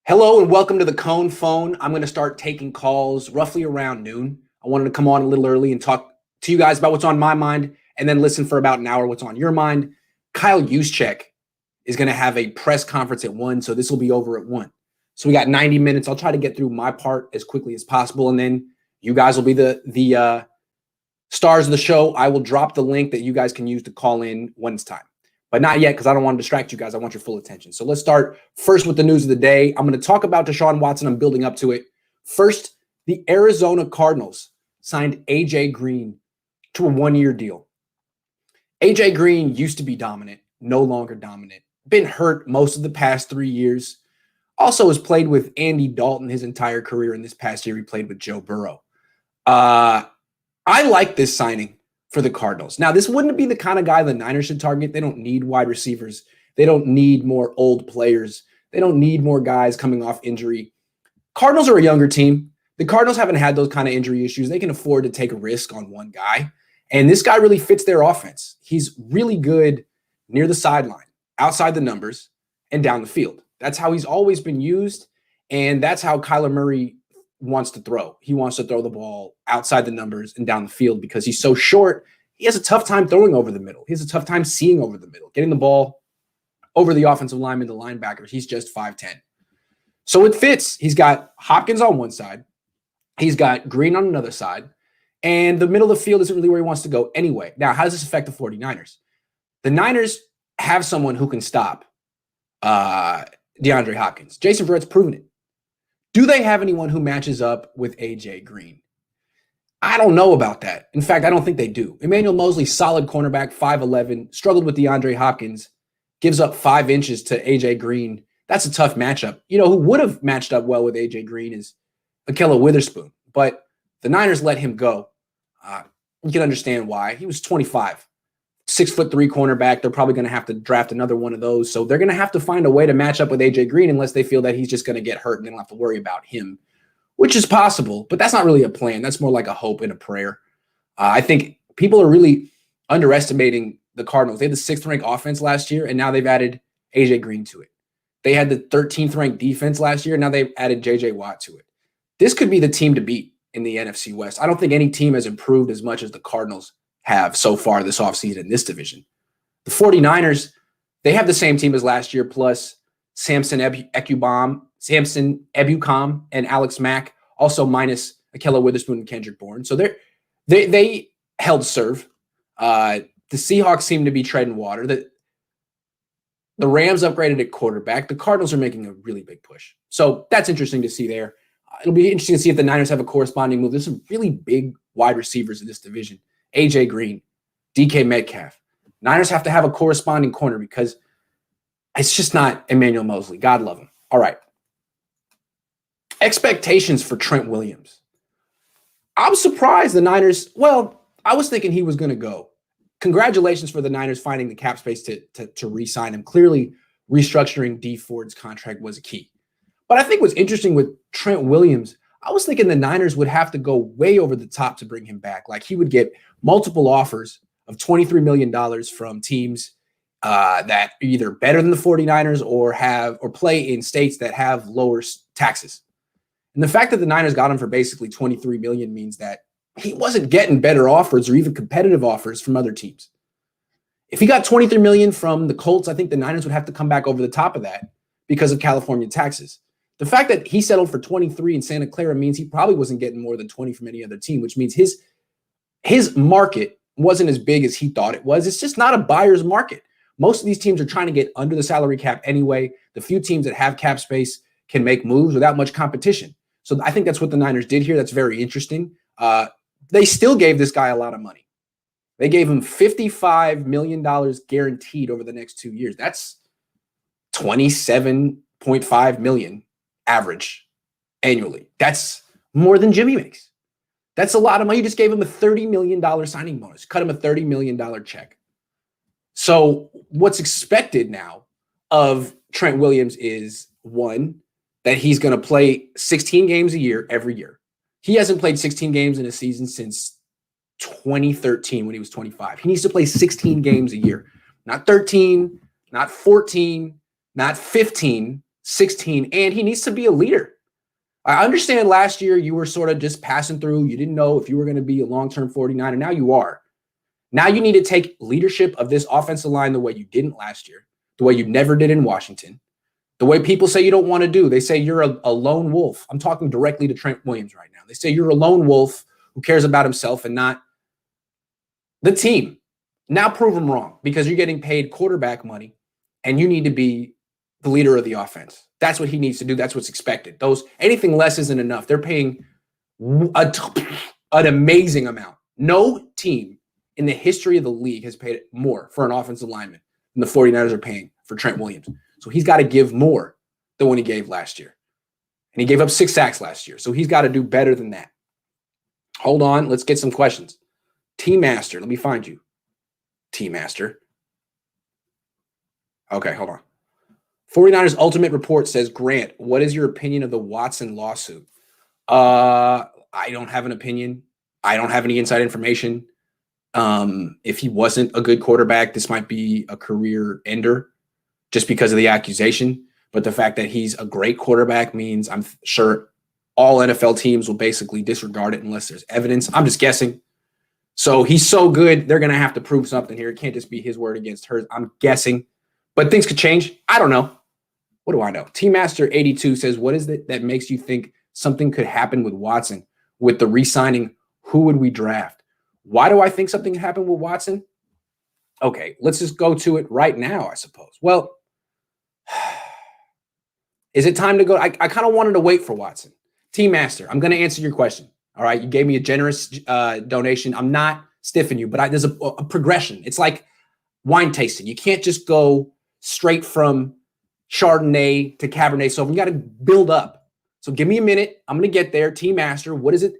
Hello and welcome to the Cohn phone. I'm going to start taking calls roughly around noon. I wanted to come on a little early and talk to you guys about what's on my mind and then listen for about an hour what's on your mind. Kyle Juszczyk is going to have a press conference at 1, so this will be over at 1. So we got 90 minutes. I'll try to get through my part as quickly as possible, and then you guys will be the stars of the show. I will drop the link that you guys can use to call in when it's time. But not yet, because I don't want to distract you guys. I want your full attention. So let's start first with the news of the day. I'm going to talk about Deshaun Watson. I'm building up to it. First, the Arizona Cardinals signed A.J. Green to a 1-year deal. A.J. Green used to be dominant, no longer dominant. Been hurt most of the past 3 years. Also has played with Andy Dalton his entire career. And this past year, he played with Joe Burrow. I like this signing for the Cardinals. Now, this wouldn't be the kind of guy the Niners should target. They don't need wide receivers. They don't need more old players. They don't need more guys coming off injury. Cardinals are a younger team. The Cardinals haven't had those kind of injury issues. They can afford to take a risk on one guy. And this guy really fits their offense. He's really good near the sideline, outside the numbers, and down the field. That's how he's always been used. And that's how Kyler Murray wants to throw. He wants to throw the ball outside the numbers and down the field because he's so short. He has a tough time throwing over the middle. He has a tough time seeing over the middle, getting the ball over the offensive lineman, the linebackers. He's just 5'10". So it fits. He's got Hopkins on one side. He's got Green on another side. And the middle of the field isn't really where he wants to go anyway. Now, how does this affect the 49ers? The Niners have someone who can stop DeAndre Hopkins. Jason Verrett's proven it. Do they have anyone who matches up with A.J. Green? I don't know about that. In fact, I don't think they do. Emmanuel Mosley, solid cornerback, 5'11", struggled with DeAndre Hopkins, gives up 5 inches to A.J. Green. That's a tough matchup. You know, who would have matched up well with A.J. Green is Ahkello Witherspoon, but the Niners let him go. You can understand why. He was 25, 6'3" cornerback. They're probably going to have to draft another one of those. So they're going to have to find a way to match up with A.J. Green unless they feel that he's just going to get hurt and they don't have to worry about him, which is possible. But that's not really a plan. That's more like a hope and a prayer. I think people are really underestimating the Cardinals. They had the 6th-ranked offense last year, and now they've added A.J. Green to it. They had the 13th-ranked defense last year, and now they've added J.J. Watt to it. This could be the team to beat in the NFC West. I don't think any team has improved as much as the Cardinals have so far this offseason in this division. The 49ers, they have the same team as last year, plus Samson Ebukam, and Alex Mack, also minus Ahkello Witherspoon and Kendrick Bourne. So they held serve. The Seahawks seem to be treading water. The Rams upgraded at quarterback. The Cardinals are making a really big push. So that's interesting to see there. It'll be interesting to see if the Niners have a corresponding move. There's some really big wide receivers in this division. A.J. Green, DK Metcalf. Niners have to have a corresponding corner because it's just not Emmanuel Mosley. God love him. All right. Expectations for Trent Williams. I'm surprised the Niners, well, I was thinking he was going to go. Congratulations for the Niners finding the cap space to re-sign him. Clearly, restructuring Dee Ford's contract was a key. But I think what's interesting with Trent Williams, I was thinking the Niners would have to go way over the top to bring him back. Like he would get multiple offers of $23 million from teams that are either better than the 49ers or play in states that have lower taxes. And the fact that the Niners got him for basically $23 million means that he wasn't getting better offers or even competitive offers from other teams. If he got $23 million from the Colts, I think the Niners would have to come back over the top of that because of California taxes. The fact that he settled for 23 in Santa Clara means he probably wasn't getting more than 20 from any other team, which means his market wasn't as big as he thought it was. It's just not a buyer's market. Most of these teams are trying to get under the salary cap anyway. The few teams that have cap space can make moves without much competition. So I think that's what the Niners did here. That's very interesting. They still gave this guy a lot of money. They gave him $55 million guaranteed over the next 2 years. That's $27.5 million average annually. That's more than Jimmy makes. That's a lot of money. You just gave him a $30 million signing bonus, cut him a $30 million check. So what's expected now of Trent Williams is, one, that he's going to play 16 games a year every year. He hasn't played 16 games in a season since 2013 when he was 25. He needs to play 16 games a year, not 13, not 14, not 15, 16, and he needs to be a leader. I understand last year you were sort of just passing through. You didn't know if you were going to be a long-term 49er. Now you are. Now you need to take leadership of this offensive line the way you didn't last year, the way you never did in Washington, the way people say you don't want to do. They say you're a lone wolf. I'm talking directly to Trent Williams right now. They say you're a lone wolf who cares about himself and not the team. Now prove them wrong, because you're getting paid quarterback money and you need to be the leader of the offense. That's what he needs to do. That's what's expected. Anything less isn't enough. They're paying an amazing amount. No team in the history of the league has paid more for an offensive lineman than the 49ers are paying for Trent Williams. So he's got to give more than what he gave last year. And he gave up 6 sacks last year. So he's got to do better than that. Hold on. Let's get some questions. T-Master. Let me find you. T-Master. Okay, hold on. 49ers Ultimate Report says, Grant, what is your opinion of the Watson lawsuit? I don't have an opinion. I don't have any inside information. If he wasn't a good quarterback, this might be a career ender just because of the accusation. But the fact that he's a great quarterback means I'm sure all NFL teams will basically disregard it unless there's evidence. I'm just guessing. So he's so good, they're going to have to prove something here. It can't just be his word against hers. I'm guessing. But things could change. I don't know. What do I know? T-Master82 says, what is it that makes you think something could happen with Watson? With the re-signing, who would we draft? Why do I think something could happen with Watson? Okay, let's just go to it right now, I suppose. Well, is it time to go? I kind of wanted to wait for Watson. T-Master, I'm going to answer your question. All right, you gave me a generous donation. I'm not stiffing you, but there's a progression. It's like wine tasting. You can't just go straight from Chardonnay to Cabernet Sauvignon. You got to build up. So give me a minute. I'm going to get there. T-Master, what is it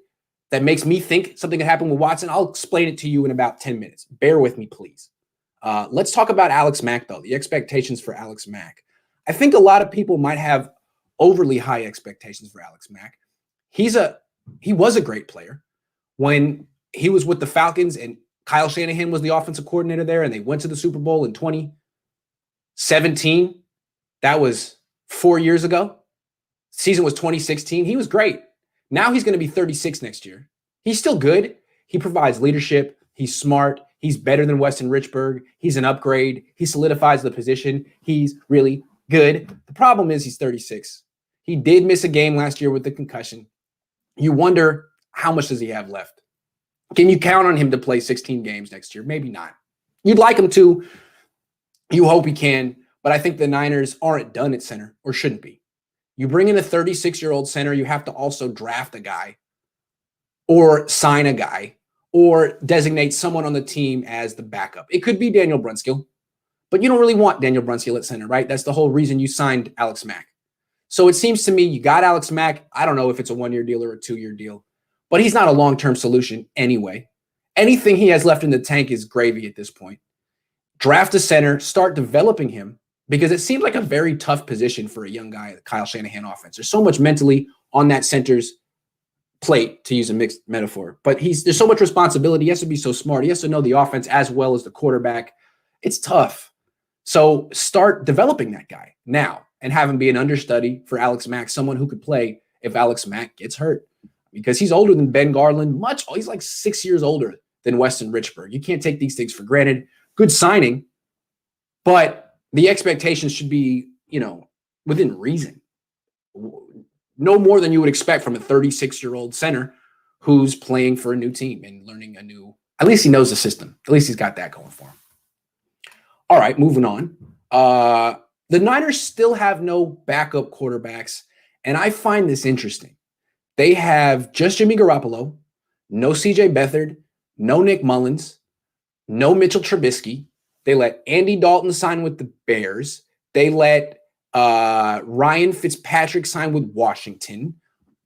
that makes me think something could happen with Watson? I'll explain it to you in about 10 minutes. Bear with me, please. Let's talk about Alex Mack, though, the expectations for Alex Mack. I think a lot of people might have overly high expectations for Alex Mack. He was a great player when he was with the Falcons and Kyle Shanahan was the offensive coordinator there, and they went to the Super Bowl in 2017. That was 4 years ago. Season was 2016. He was great. Now he's going to be 36 next year. He's still good. He provides leadership. He's smart. He's better than Weston Richburg. He's an upgrade. He solidifies the position. He's really good. The problem is he's 36. He did miss a game last year with the concussion. You wonder, how much does he have left? Can you count on him to play 16 games next year? Maybe not. You'd like him to. You hope he can. But I think the Niners aren't done at center, or shouldn't be. You bring in a 36-year-old center, you have to also draft a guy or sign a guy or designate someone on the team as the backup. It could be Daniel Brunskill, but you don't really want Daniel Brunskill at center, right? That's the whole reason you signed Alex Mack. So it seems to me you got Alex Mack. I don't know if it's a 1-year deal or a 2-year deal, but he's not a long-term solution anyway. Anything he has left in the tank is gravy at this point. Draft a center, start developing him, because it seems like a very tough position for a young guy at the Kyle Shanahan offense. There's so much mentally on that center's plate, to use a mixed metaphor, but there's so much responsibility. He has to be so smart. He has to know the offense as well as the quarterback. It's tough. So start developing that guy now and have him be an understudy for Alex Mack, someone who could play if Alex Mack gets hurt, because he's older than Ben Garland. He's like 6 years older than Weston Richburg. You can't take these things for granted. Good signing, but the expectations should be, within reason. No more than you would expect from a 36-year-old center who's playing for a new team and learning at least he knows the system. At least he's got that going for him. All right, moving on. The Niners still have no backup quarterbacks, and I find this interesting. They have just Jimmy Garoppolo, no CJ Beathard, no Nick Mullins, no Mitchell Trubisky. They let Andy Dalton sign with the Bears. They let Ryan Fitzpatrick sign with Washington.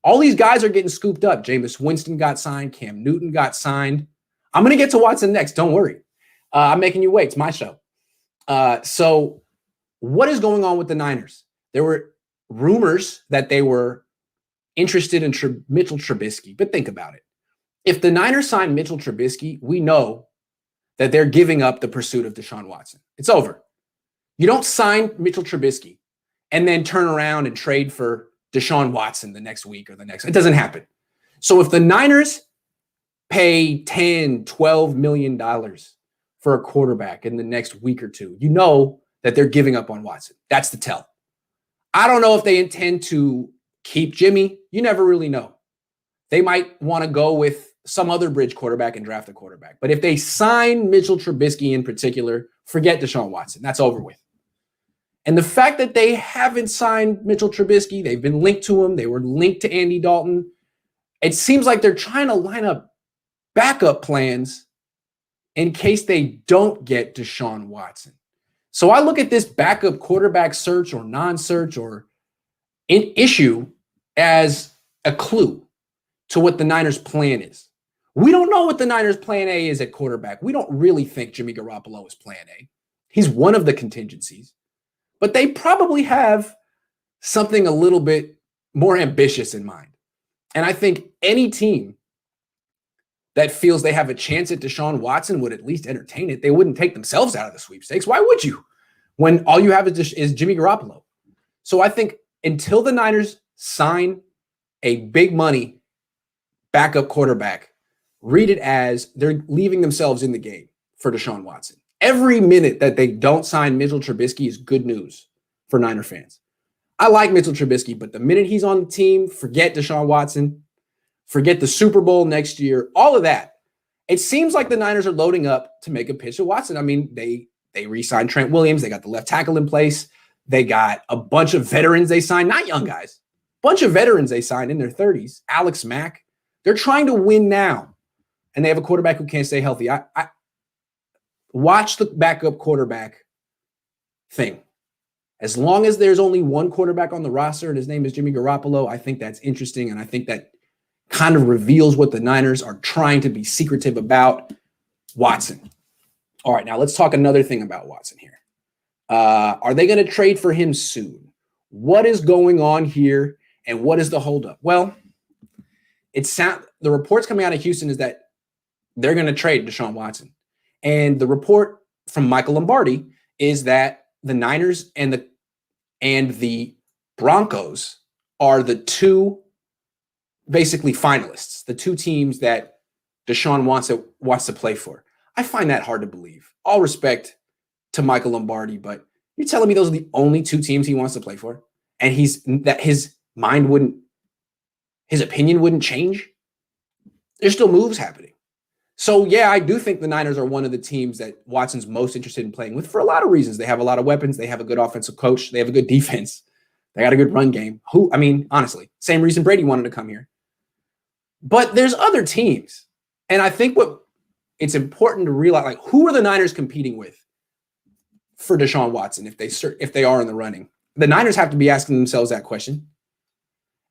All these guys are getting scooped up. Jameis Winston got signed. Cam Newton got signed. I'm going to get to Watson next. Don't worry. I'm making you wait. It's my show. So what is going on with the Niners? There were rumors that they were interested in Mitchell Trubisky. But think about it. If the Niners sign Mitchell Trubisky, we know that they're giving up the pursuit of Deshaun Watson. It's over. You don't sign Mitchell Trubisky and then turn around and trade for Deshaun Watson the next week or the next. It doesn't happen. So if the Niners pay $10, $12 million for a quarterback in the next week or two, you know that they're giving up on Watson. That's the tell. I don't know if they intend to keep Jimmy. You never really know. They might want to go with some other bridge quarterback and draft a quarterback. But if they sign Mitchell Trubisky in particular, forget Deshaun Watson. That's over with. And the fact that they haven't signed Mitchell Trubisky, they've been linked to him. They were linked to Andy Dalton. It seems like they're trying to line up backup plans in case they don't get Deshaun Watson. So I look at this backup quarterback search or non-search or an issue as a clue to what the Niners' plan is. We don't know what the Niners' plan A is at quarterback. We don't really think Jimmy Garoppolo is plan A. He's one of the contingencies. But they probably have something a little bit more ambitious in mind. And I think any team that feels they have a chance at Deshaun Watson would at least entertain it. They wouldn't take themselves out of the sweepstakes. Why would you? When all you have is Jimmy Garoppolo. So I think until the Niners sign a big money backup quarterback, read it as they're leaving themselves in the game for Deshaun Watson. Every minute that they don't sign Mitchell Trubisky is good news for Niner fans. I like Mitchell Trubisky, but the minute he's on the team, forget Deshaun Watson, forget the Super Bowl next year, all of that. It seems like the Niners are loading up to make a pitch at Watson. I mean, they re-signed Trent Williams. They got the left tackle in place. They got a bunch of veterans they signed, not young guys, bunch of veterans they signed in their 30s. Alex Mack. They're trying to win now, and they have a quarterback who can't stay healthy. I watch the backup quarterback thing. As long as there's only one quarterback on the roster and his name is Jimmy Garoppolo, I think that's interesting, and I think that kind of reveals what the Niners are trying to be secretive about Watson. All right, now let's talk another thing about Watson here. Are they going to trade for him soon? What is going on here, and what is the holdup? Well, the reports coming out of Houston is that they're going to trade Deshaun Watson. And the report from Michael Lombardi is that the Niners and the Broncos are the two basically finalists, the two teams that Deshaun wants to play for. I find that hard to believe. All respect to Michael Lombardi, but you're telling me those are the only two teams he wants to play for? And his opinion wouldn't change? There's still moves happening. So, yeah, I do think the Niners are one of the teams that Watson's most interested in playing with for a lot of reasons. They have a lot of weapons. They have a good offensive coach. They have a good defense. They got a good run game. Honestly, same reason Brady wanted to come here. But there's other teams. And I think it's important to realize, like, who are the Niners competing with for Deshaun Watson if they are in the running? The Niners have to be asking themselves that question.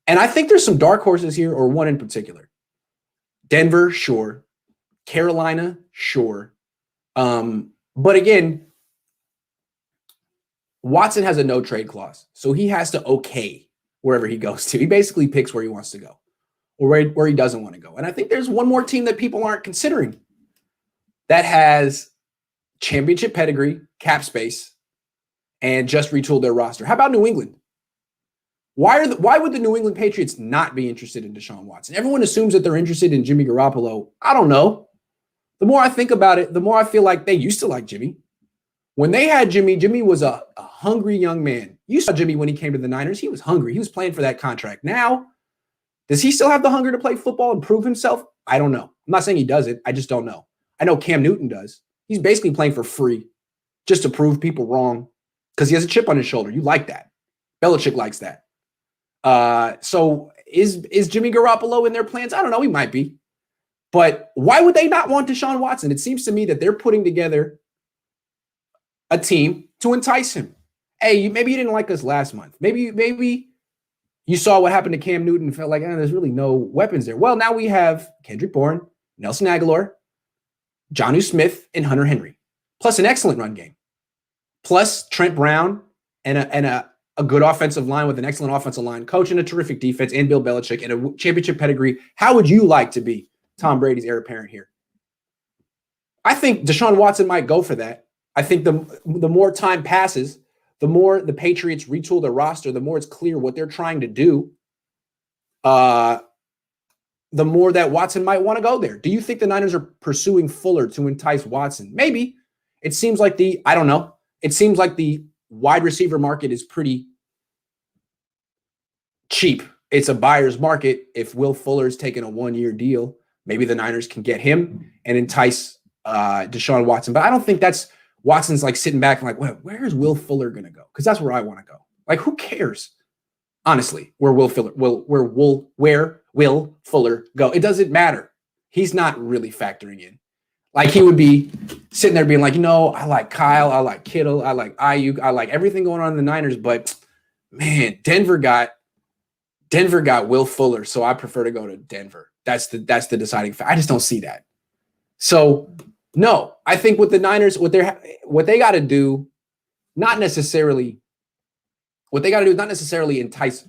And I think there's some dark horses here, or one in particular. Denver, sure. Carolina, sure. But again, Watson has a no trade clause, so he has to okay wherever he goes to. He basically picks where he wants to go or where he doesn't want to go. And I think there's one more team that people aren't considering that has championship pedigree, cap space, and just retooled their roster. How about New England? Why would the New England Patriots not be interested in Deshaun Watson? Everyone assumes that they're interested in Jimmy Garoppolo. I don't know. The more I think about it, the more I feel like they used to like Jimmy. When they had Jimmy, Jimmy was a hungry young man. You saw Jimmy when he came to the Niners. He was hungry. He was playing for that contract. Now, does he still have the hunger to play football and prove himself? I don't know. I'm not saying he doesn't. I just don't know. I know Cam Newton does. He's basically playing for free just to prove people wrong because he has a chip on his shoulder. You like that. Belichick likes that. So is Jimmy Garoppolo in their plans? I don't know. He might be. But why would they not want Deshaun Watson? It seems to me that they're putting together a team to entice him. Hey, maybe you didn't like us last month. Maybe you saw what happened to Cam Newton and felt like, there's really no weapons there. Well, now we have Kendrick Bourne, Nelson Aguilar, Jonnu Smith, and Hunter Henry, plus an excellent run game, plus Trent Brown and a good offensive line with an excellent offensive line coach and a terrific defense and Bill Belichick and a championship pedigree. How would you like to be Tom Brady's heir apparent here? I think Deshaun Watson might go for that. I think the more time passes, the more the Patriots retool their roster, the more it's clear what they're trying to do, the more that Watson might want to go there. Do you think the Niners are pursuing Fuller to entice Watson? Maybe. It seems like I don't know. It seems like the wide receiver market is pretty cheap. It's a buyer's market. If Will Fuller's taking a 1-year deal, maybe the Niners can get him and entice Deshaun Watson. But I don't think that's Watson's like sitting back and like, well, where is Will Fuller going to go? Because that's where I want to go. Like, who cares? Honestly, where Will Fuller go? It doesn't matter. He's not really factoring in. Like, he would be sitting there being like, I like Kyle, I like Kittle, I like Ayuk, I like everything going on in the Niners, but man, Denver got Will Fuller, so I prefer to go to Denver. That's the deciding factor. I just don't see that. So no, I think with the Niners, what they got to do, not necessarily entice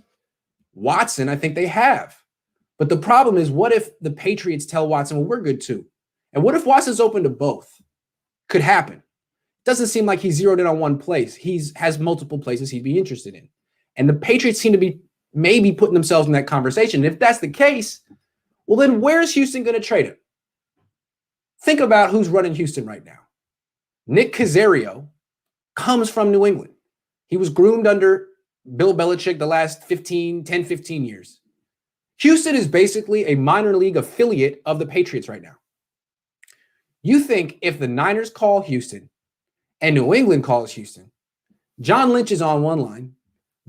Watson. I think they have. But the problem is, what if the Patriots tell Watson, well, we're good too? And what if Watson's open to both? Could happen. Doesn't seem like he's zeroed in on one place. Has multiple places he'd be interested in. And the Patriots seem to be maybe putting themselves in that conversation. And if that's the case, well, then where's Houston going to trade him? Think about who's running Houston right now. Nick Caserio comes from New England. He was groomed under Bill Belichick the last 10, 15 years. Houston is basically a minor league affiliate of the Patriots right now. You think if the Niners call Houston and New England calls Houston, John Lynch is on one line,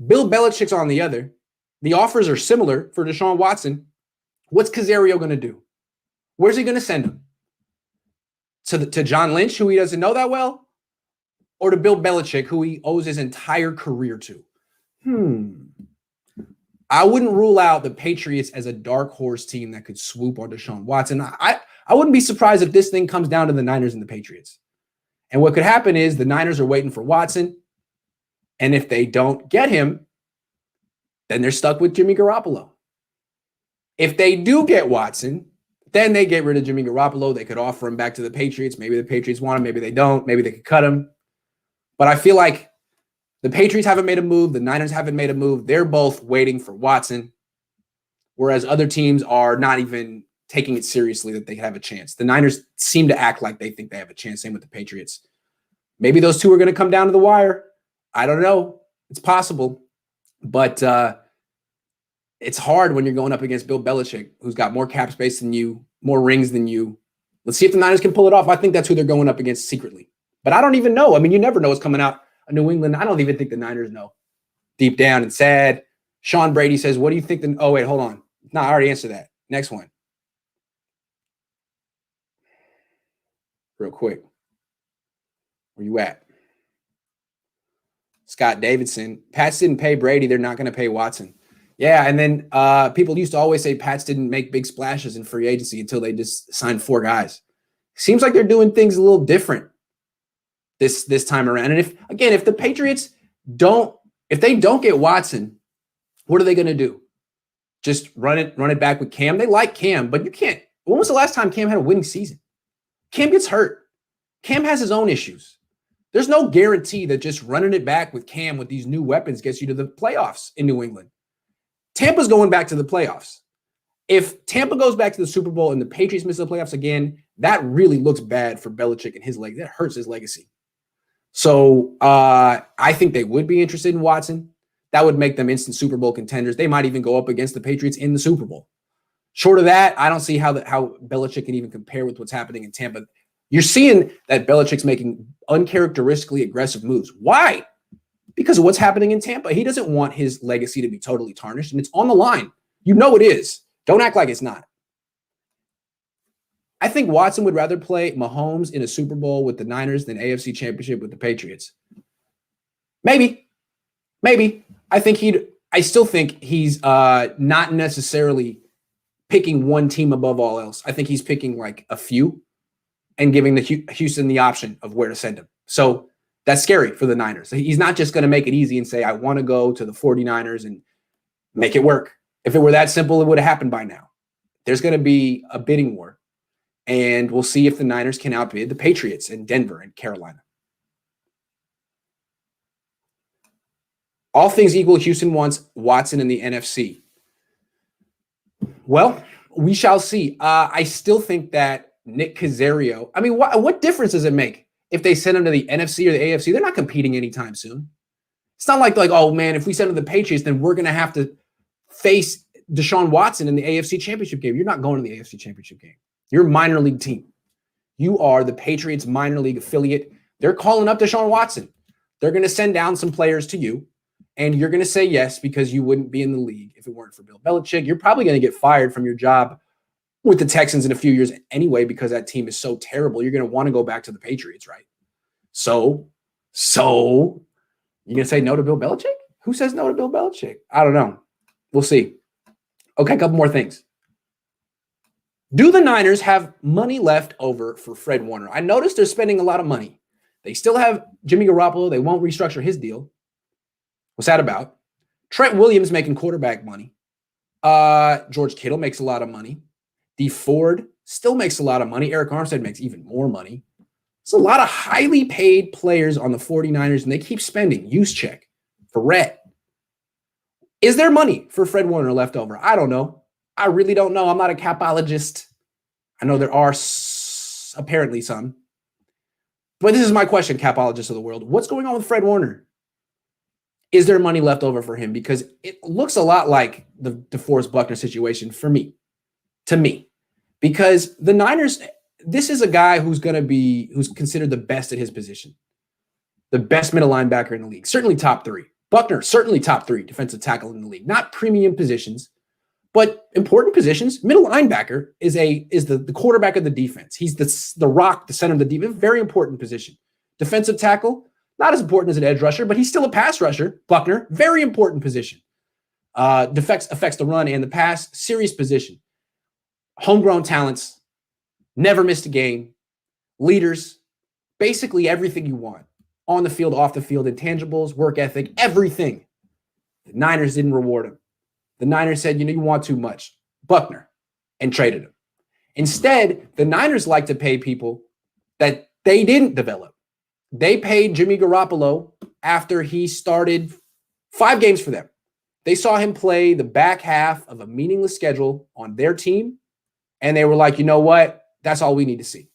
Bill Belichick's on the other, the offers are similar for Deshaun Watson, what's Caserio going to do? Where's he going to send him? To John Lynch, who he doesn't know that well, or to Bill Belichick, who he owes his entire career to? I wouldn't rule out the Patriots as a dark horse team that could swoop on Deshaun Watson. I wouldn't be surprised if this thing comes down to the Niners and the Patriots. And what could happen is the Niners are waiting for Watson, and if they don't get him, then they're stuck with Jimmy Garoppolo. If they do get Watson, then they get rid of Jimmy Garoppolo. They could offer him back to the Patriots. Maybe the Patriots want him. Maybe they don't. Maybe they could cut him. But I feel like the Patriots haven't made a move. The Niners haven't made a move. They're both waiting for Watson, whereas other teams are not even taking it seriously that they have a chance. The Niners seem to act like they think they have a chance. Same with the Patriots. Maybe those two are going to come down to the wire. I don't know. It's possible. But it's hard when you're going up against Bill Belichick, who's got more cap space than you, more rings than you. Let's see if the Niners can pull it off. I think that's who they're going up against secretly. But I don't even know. I mean, you never know what's coming out of New England. I don't even think the Niners know. Deep down and sad. Sean Brady says, what do you think? Oh, wait, hold on. No, I already answered that. Next one. Real quick. Where you at? Scott Davidson. Pats didn't pay Brady. They're not going to pay Watson. Yeah, and then people used to always say Pats didn't make big splashes in free agency until they just signed 4 guys. Seems like they're doing things a little different this time around. And if the Patriots don't get Watson, what are they going to do? Just run it back with Cam? They like Cam, but you can't. When was the last time Cam had a winning season? Cam gets hurt. Cam has his own issues. There's no guarantee that just running it back with Cam with these new weapons gets you to the playoffs in New England. Tampa's going back to the playoffs. If Tampa goes back to the Super Bowl and the Patriots miss the playoffs again, that really looks bad for Belichick and his legacy. That hurts his legacy. So I think they would be interested in Watson. That would make them instant Super Bowl contenders. They might even go up against the Patriots in the Super Bowl. Short of that, I don't see how Belichick can even compare with what's happening in Tampa. You're seeing that Belichick's making uncharacteristically aggressive moves. Why? Because of what's happening in Tampa. He doesn't want his legacy to be totally tarnished, and it's on the line. You know it is. Don't act like it's not. I think Watson would rather play Mahomes in a Super Bowl with the Niners than AFC Championship with the Patriots. Maybe. I still think he's not necessarily picking one team above all else. I think he's picking like a few and giving the Houston the option of where to send him. So that's scary for the Niners. He's not just going to make it easy and say, I want to go to the 49ers and make it work. If it were that simple, it would have happened by now. There's going to be a bidding war, and we'll see if the Niners can outbid the Patriots in Denver and Carolina. All things equal, Houston wants Watson in the NFC. Well, we shall see. I still think that Nick Caserio, I mean, what difference does it make if they send him to the NFC or the AFC? They're not competing anytime soon. It's not like, oh, man, if we send him to the Patriots, then we're going to have to face Deshaun Watson in the AFC Championship game. You're not going to the AFC Championship game. You're a minor league team. You are the Patriots minor league affiliate. They're calling up Deshaun Watson. They're going to send down some players to you, and you're going to say yes because you wouldn't be in the league if it weren't for Bill Belichick. You're probably going to get fired from your job with the Texans in a few years anyway because that team is so terrible. You're going to want to go back to the Patriots, right? So you're going to say no to Bill Belichick? Who says no to Bill Belichick? I don't know. We'll see. Okay, a couple more things. Do the Niners have money left over for Fred Warner? I noticed they're spending a lot of money. They still have Jimmy Garoppolo. They won't restructure his deal. What's that about? Trent Williams making quarterback money. George Kittle makes a lot of money. D Ford still makes a lot of money. Eric Armstead makes even more money. There's a lot of highly paid players on the 49ers, and they keep spending. Juszczyk, Ferret. Is there money for Fred Warner left over? I don't know. I really don't know. I'm not a capologist. I know there are apparently some. But this is my question, capologists of the world. What's going on with Fred Warner? Is there money left over for him? Because it looks a lot like the DeForest Buckner situation to me. Because the Niners, this is a guy who's considered the best at his position. The best middle linebacker in the league. Certainly top 3. Buckner, certainly top 3 defensive tackle in the league. Not premium positions, but important positions. Middle linebacker is the quarterback of the defense. He's the rock, the center of the defense. Very important position. Defensive tackle, not as important as an edge rusher, but he's still a pass rusher. Buckner, very important position. Affects the run and the pass. Serious position. Homegrown talents. Never missed a game. Leaders. Basically everything you want. On the field, off the field, intangibles, work ethic, everything. The Niners didn't reward him. The Niners said, you want too much. Buckner, and traded him. Instead, the Niners like to pay people that they didn't develop. They paid Jimmy Garoppolo after he started 5 games for them. They saw him play the back half of a meaningless schedule on their team, and they were like, you know what? That's all we need to see.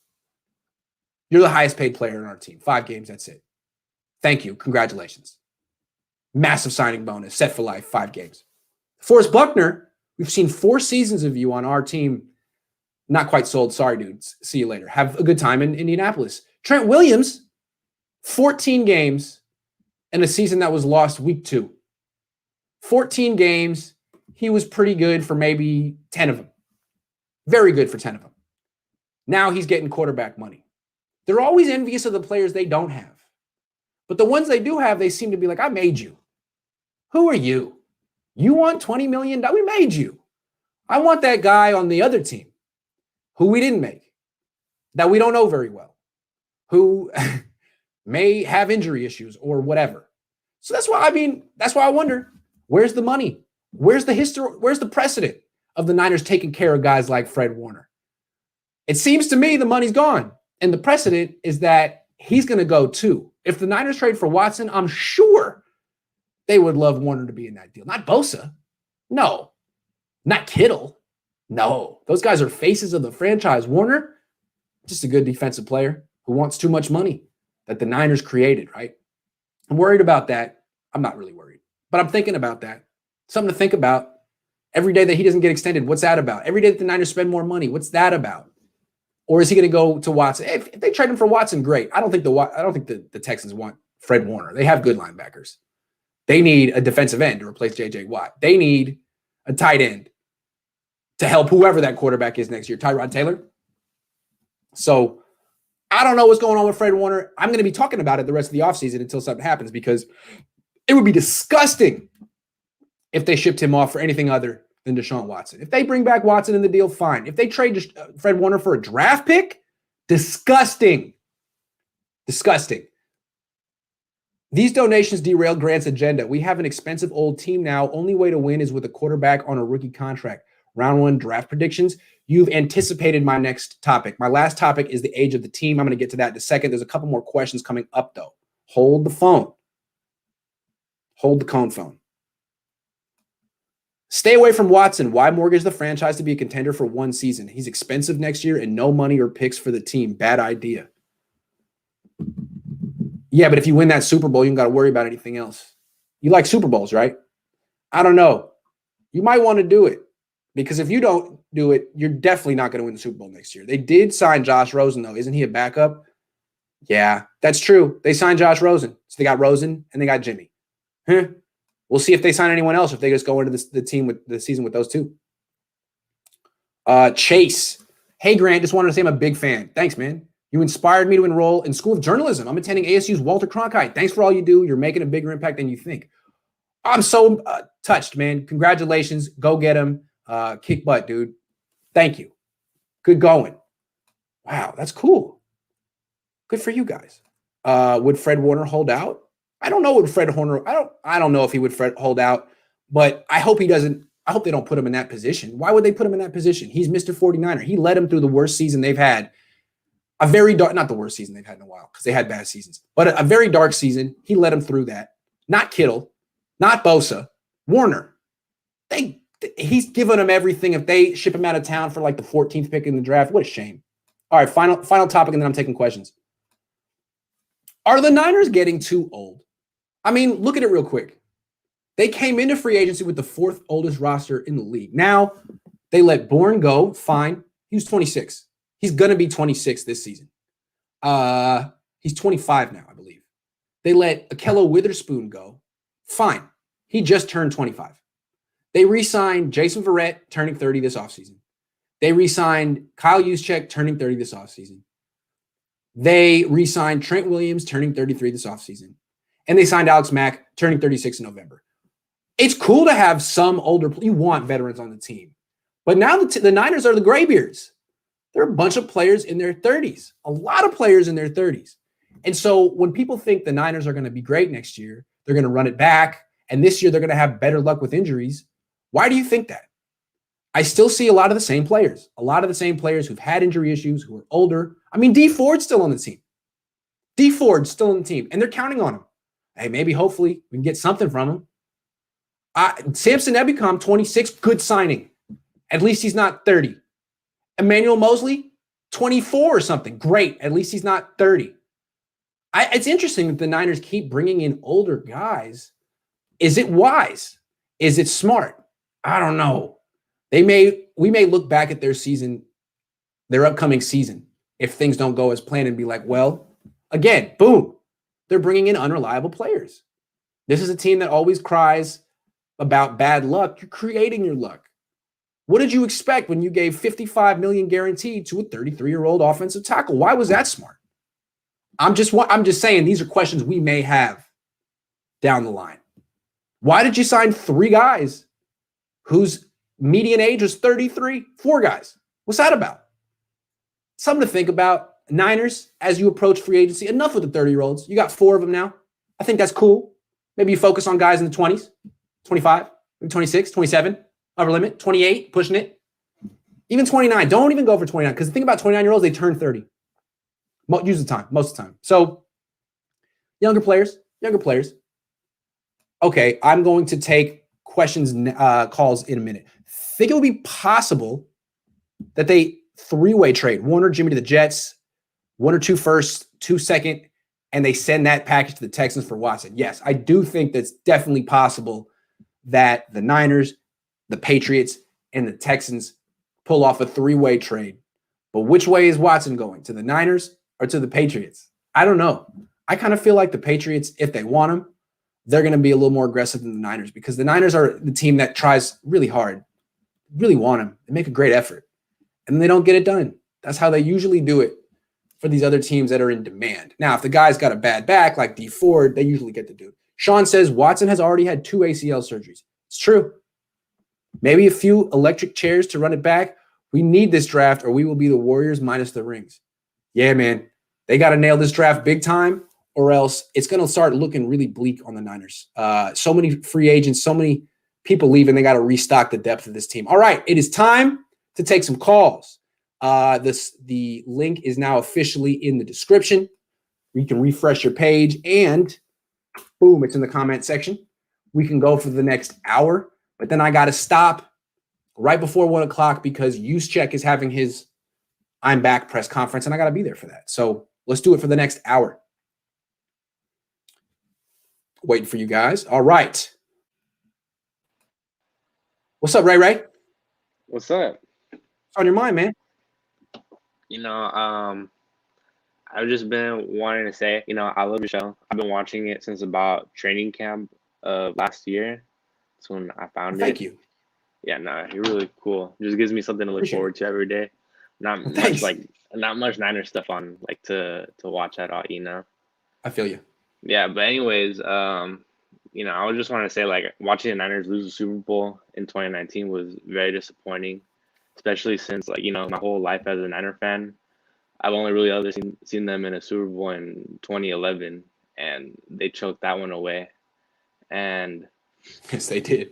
You're the highest paid player in our team. 5 games, that's it. Thank you. Congratulations. Massive signing bonus, set for life, 5 games. Forrest Buckner, we've seen 4 seasons of you on our team. Not quite sold. Sorry, dudes. See you later. Have a good time in Indianapolis. Trent Williams, 14 games and a season that was lost week 2. 14 games. He was pretty good for maybe 10 of them. Very good for 10 of them. Now he's getting quarterback money. They're always envious of the players they don't have. But the ones they do have, they seem to be like, I made you. Who are you? You want $20 million? We made you. I want that guy on the other team who we didn't make, that we don't know very well, who may have injury issues or whatever. So that's why I wonder, where's the money? Where's the history? Where's the precedent of the Niners taking care of guys like Fred Warner? It seems to me the money's gone. And the precedent is that he's going to go too. If the Niners trade for Watson, I'm sure they would love Warner to be in that deal. Not Bosa. No. Not Kittle. No. Those guys are faces of the franchise. Warner, just a good defensive player who wants too much money that the Niners created, right? I'm worried about that. I'm not really worried, but I'm thinking about that. Something to think about. Every day that he doesn't get extended, what's that about? Every day that the Niners spend more money, what's that about? Or is he going to go to Watson? If they trade him for Watson, great. I don't think the Texans want Fred Warner. They have good linebackers. They need a defensive end to replace J.J. Watt. They need a tight end to help whoever that quarterback is next year, Tyrod Taylor. So I don't know what's going on with Fred Warner. I'm going to be talking about it the rest of the offseason until something happens, because it would be disgusting if they shipped him off for anything other than Deshaun Watson. If they bring back Watson in the deal, fine. If they trade Fred Warner for a draft pick, disgusting. Disgusting. These donations derail Grant's agenda. We have an expensive old team now. Only way to win is with a quarterback on a rookie contract. Round 1 draft predictions. You've anticipated my next topic. My last topic is the age of the team. I'm going to get to that in a second. There's a couple more questions coming up, though. Hold the phone. Hold the Cohn phone. Stay away from Watson. Why mortgage the franchise to be a contender for one season? He's expensive next year and no money or picks for the team. Bad idea. Yeah, but if you win that Super Bowl, you don't got to worry about anything else. You like Super Bowls, right? I don't know. You might want to do it because if you don't do it, you're definitely not going to win the Super Bowl next year. They did sign Josh Rosen, though. Isn't he a backup? Yeah, that's true. They signed Josh Rosen. So they got Rosen and they got Jimmy. We'll see if they sign anyone else, if they just go into the season with those two. Chase. Hey, Grant, just wanted to say I'm a big fan. Thanks, man. You inspired me to enroll in School of Journalism. I'm attending ASU's Walter Cronkite. Thanks for all you do. You're making a bigger impact than you think. I'm so touched, man. Congratulations. Go get him. Kick butt, dude. Thank you. Good going. Wow, that's cool. Good for you guys. Would Fred Warner hold out? I don't know what Fred Warner. I don't know if he would hold out, but I hope he doesn't. I hope they don't put him in that position. Why would they put him in that position? He's Mr. 49er. He led him through the worst season they've had. A very dark, not the worst season they've had in a while because they had bad seasons, but a very dark season. He led him through that. Not Kittle, not Bosa, Warner. He's given them everything. If they ship him out of town for like the 14th pick in the draft, what a shame. All right, final topic, and then I'm taking questions. Are the Niners getting too old? I mean, look at it real quick. They came into free agency with the fourth oldest roster in the league. Now, they let Bourne go. Fine. He was 26. He's going to be 26 this season. He's 25 now, I believe. They let Akello Witherspoon go. Fine. He just turned 25. They re-signed Jason Verrett, turning 30 this offseason. They re-signed Kyle Juszczyk, turning 30 this offseason. They re-signed Trent Williams, turning 33 this offseason. And they signed Alex Mack, turning 36 in November. It's cool to have some older – you want veterans on the team. But now the Niners are the graybeards. There are a bunch of players in their 30s, a lot of players in their 30s. And so when people think the Niners are going to be great next year, they're going to run it back, and this year they're going to have better luck with injuries, why do you think that? I still see a lot of the same players, who've had injury issues, who are older. I mean, D Ford's still on the team. D Ford's still on the team, and they're counting on him. Hey, maybe hopefully we can get something from him. Samson Ebukam, 26, good signing. At least he's not 30. Emmanuel Mosley, 24 or something. Great. At least he's not 30. It's interesting that the Niners keep bringing in older guys. Is it wise? Is it smart? I don't know. We may look back at their upcoming season, if things don't go as planned and be like, well, again, boom, they're bringing in unreliable players. This is a team that always cries about bad luck. You're creating your luck. What did you expect when you gave $55 million guaranteed to a 33-year-old offensive tackle? Why was that smart? I'm just saying these are questions we may have down the line. Why did you sign 3 guys whose median age was 33? 4 guys. What's that about? Something to think about. Niners, as you approach free agency, enough with the 30-year-olds. You got 4 of them now. I think that's cool. Maybe you focus on guys in the 20s, 25, maybe 26, 27. Upper limit, 28, pushing it. Even 29. Don't even go for 29 because the thing about 29-year-olds, they turn 30. Most of the time. So younger players. Okay, I'm going to take questions, calls in a minute. Think it would be possible that they 3-way trade Warner, Jimmy to the Jets, 1 or 2 first, 2 second, and they send that package to the Texans for Watson. Yes, I do think that's definitely possible that the Niners, the Patriots, and the Texans pull off a 3-way trade. But which way is Watson going? To the Niners or to the Patriots? I don't know. I kind of feel like the Patriots, if they want him, they're going to be a little more aggressive than the Niners because the Niners are the team that tries really hard, really want him. They make a great effort, and they don't get it done. That's how they usually do it for these other teams that are in demand. Now, if the guy's got a bad back like D Ford, they usually get the dude. Sean says Watson has already had 2 ACL surgeries. It's true. Maybe a few electric chairs to run it back. We need this draft or we will be the Warriors minus the rings. Yeah, man. They got to nail this draft big time or else it's going to start looking really bleak on the Niners. So many free agents, so many people leaving. They got to restock the depth of this team. All right, it is time to take some calls. The link is now officially in the description. You can refresh your page and boom, it's in the comment section. we can go for the next hour, but then I got to stop right before 1 o'clock because Juszczyk is having his I'm back press conference, and I got to be there for that. So let's do it for the next hour. Waiting for you guys. All right. What's up, Ray? What's up? What's on your mind, man? I've just been wanting to say, I love your show. I've been watching it since about training camp of last year. That's when I found it. Thank you. Yeah, no, you're really cool. Just gives me something to look forward to every day. Not much Niner stuff on to watch at all, I feel you. Yeah, but anyways, I was just want to say watching the Niners lose the Super Bowl in 2019 was very disappointing, especially since my whole life as a Niner fan, I've only really ever seen them in a Super Bowl in 2011, and they choked that one away. And yes, they did.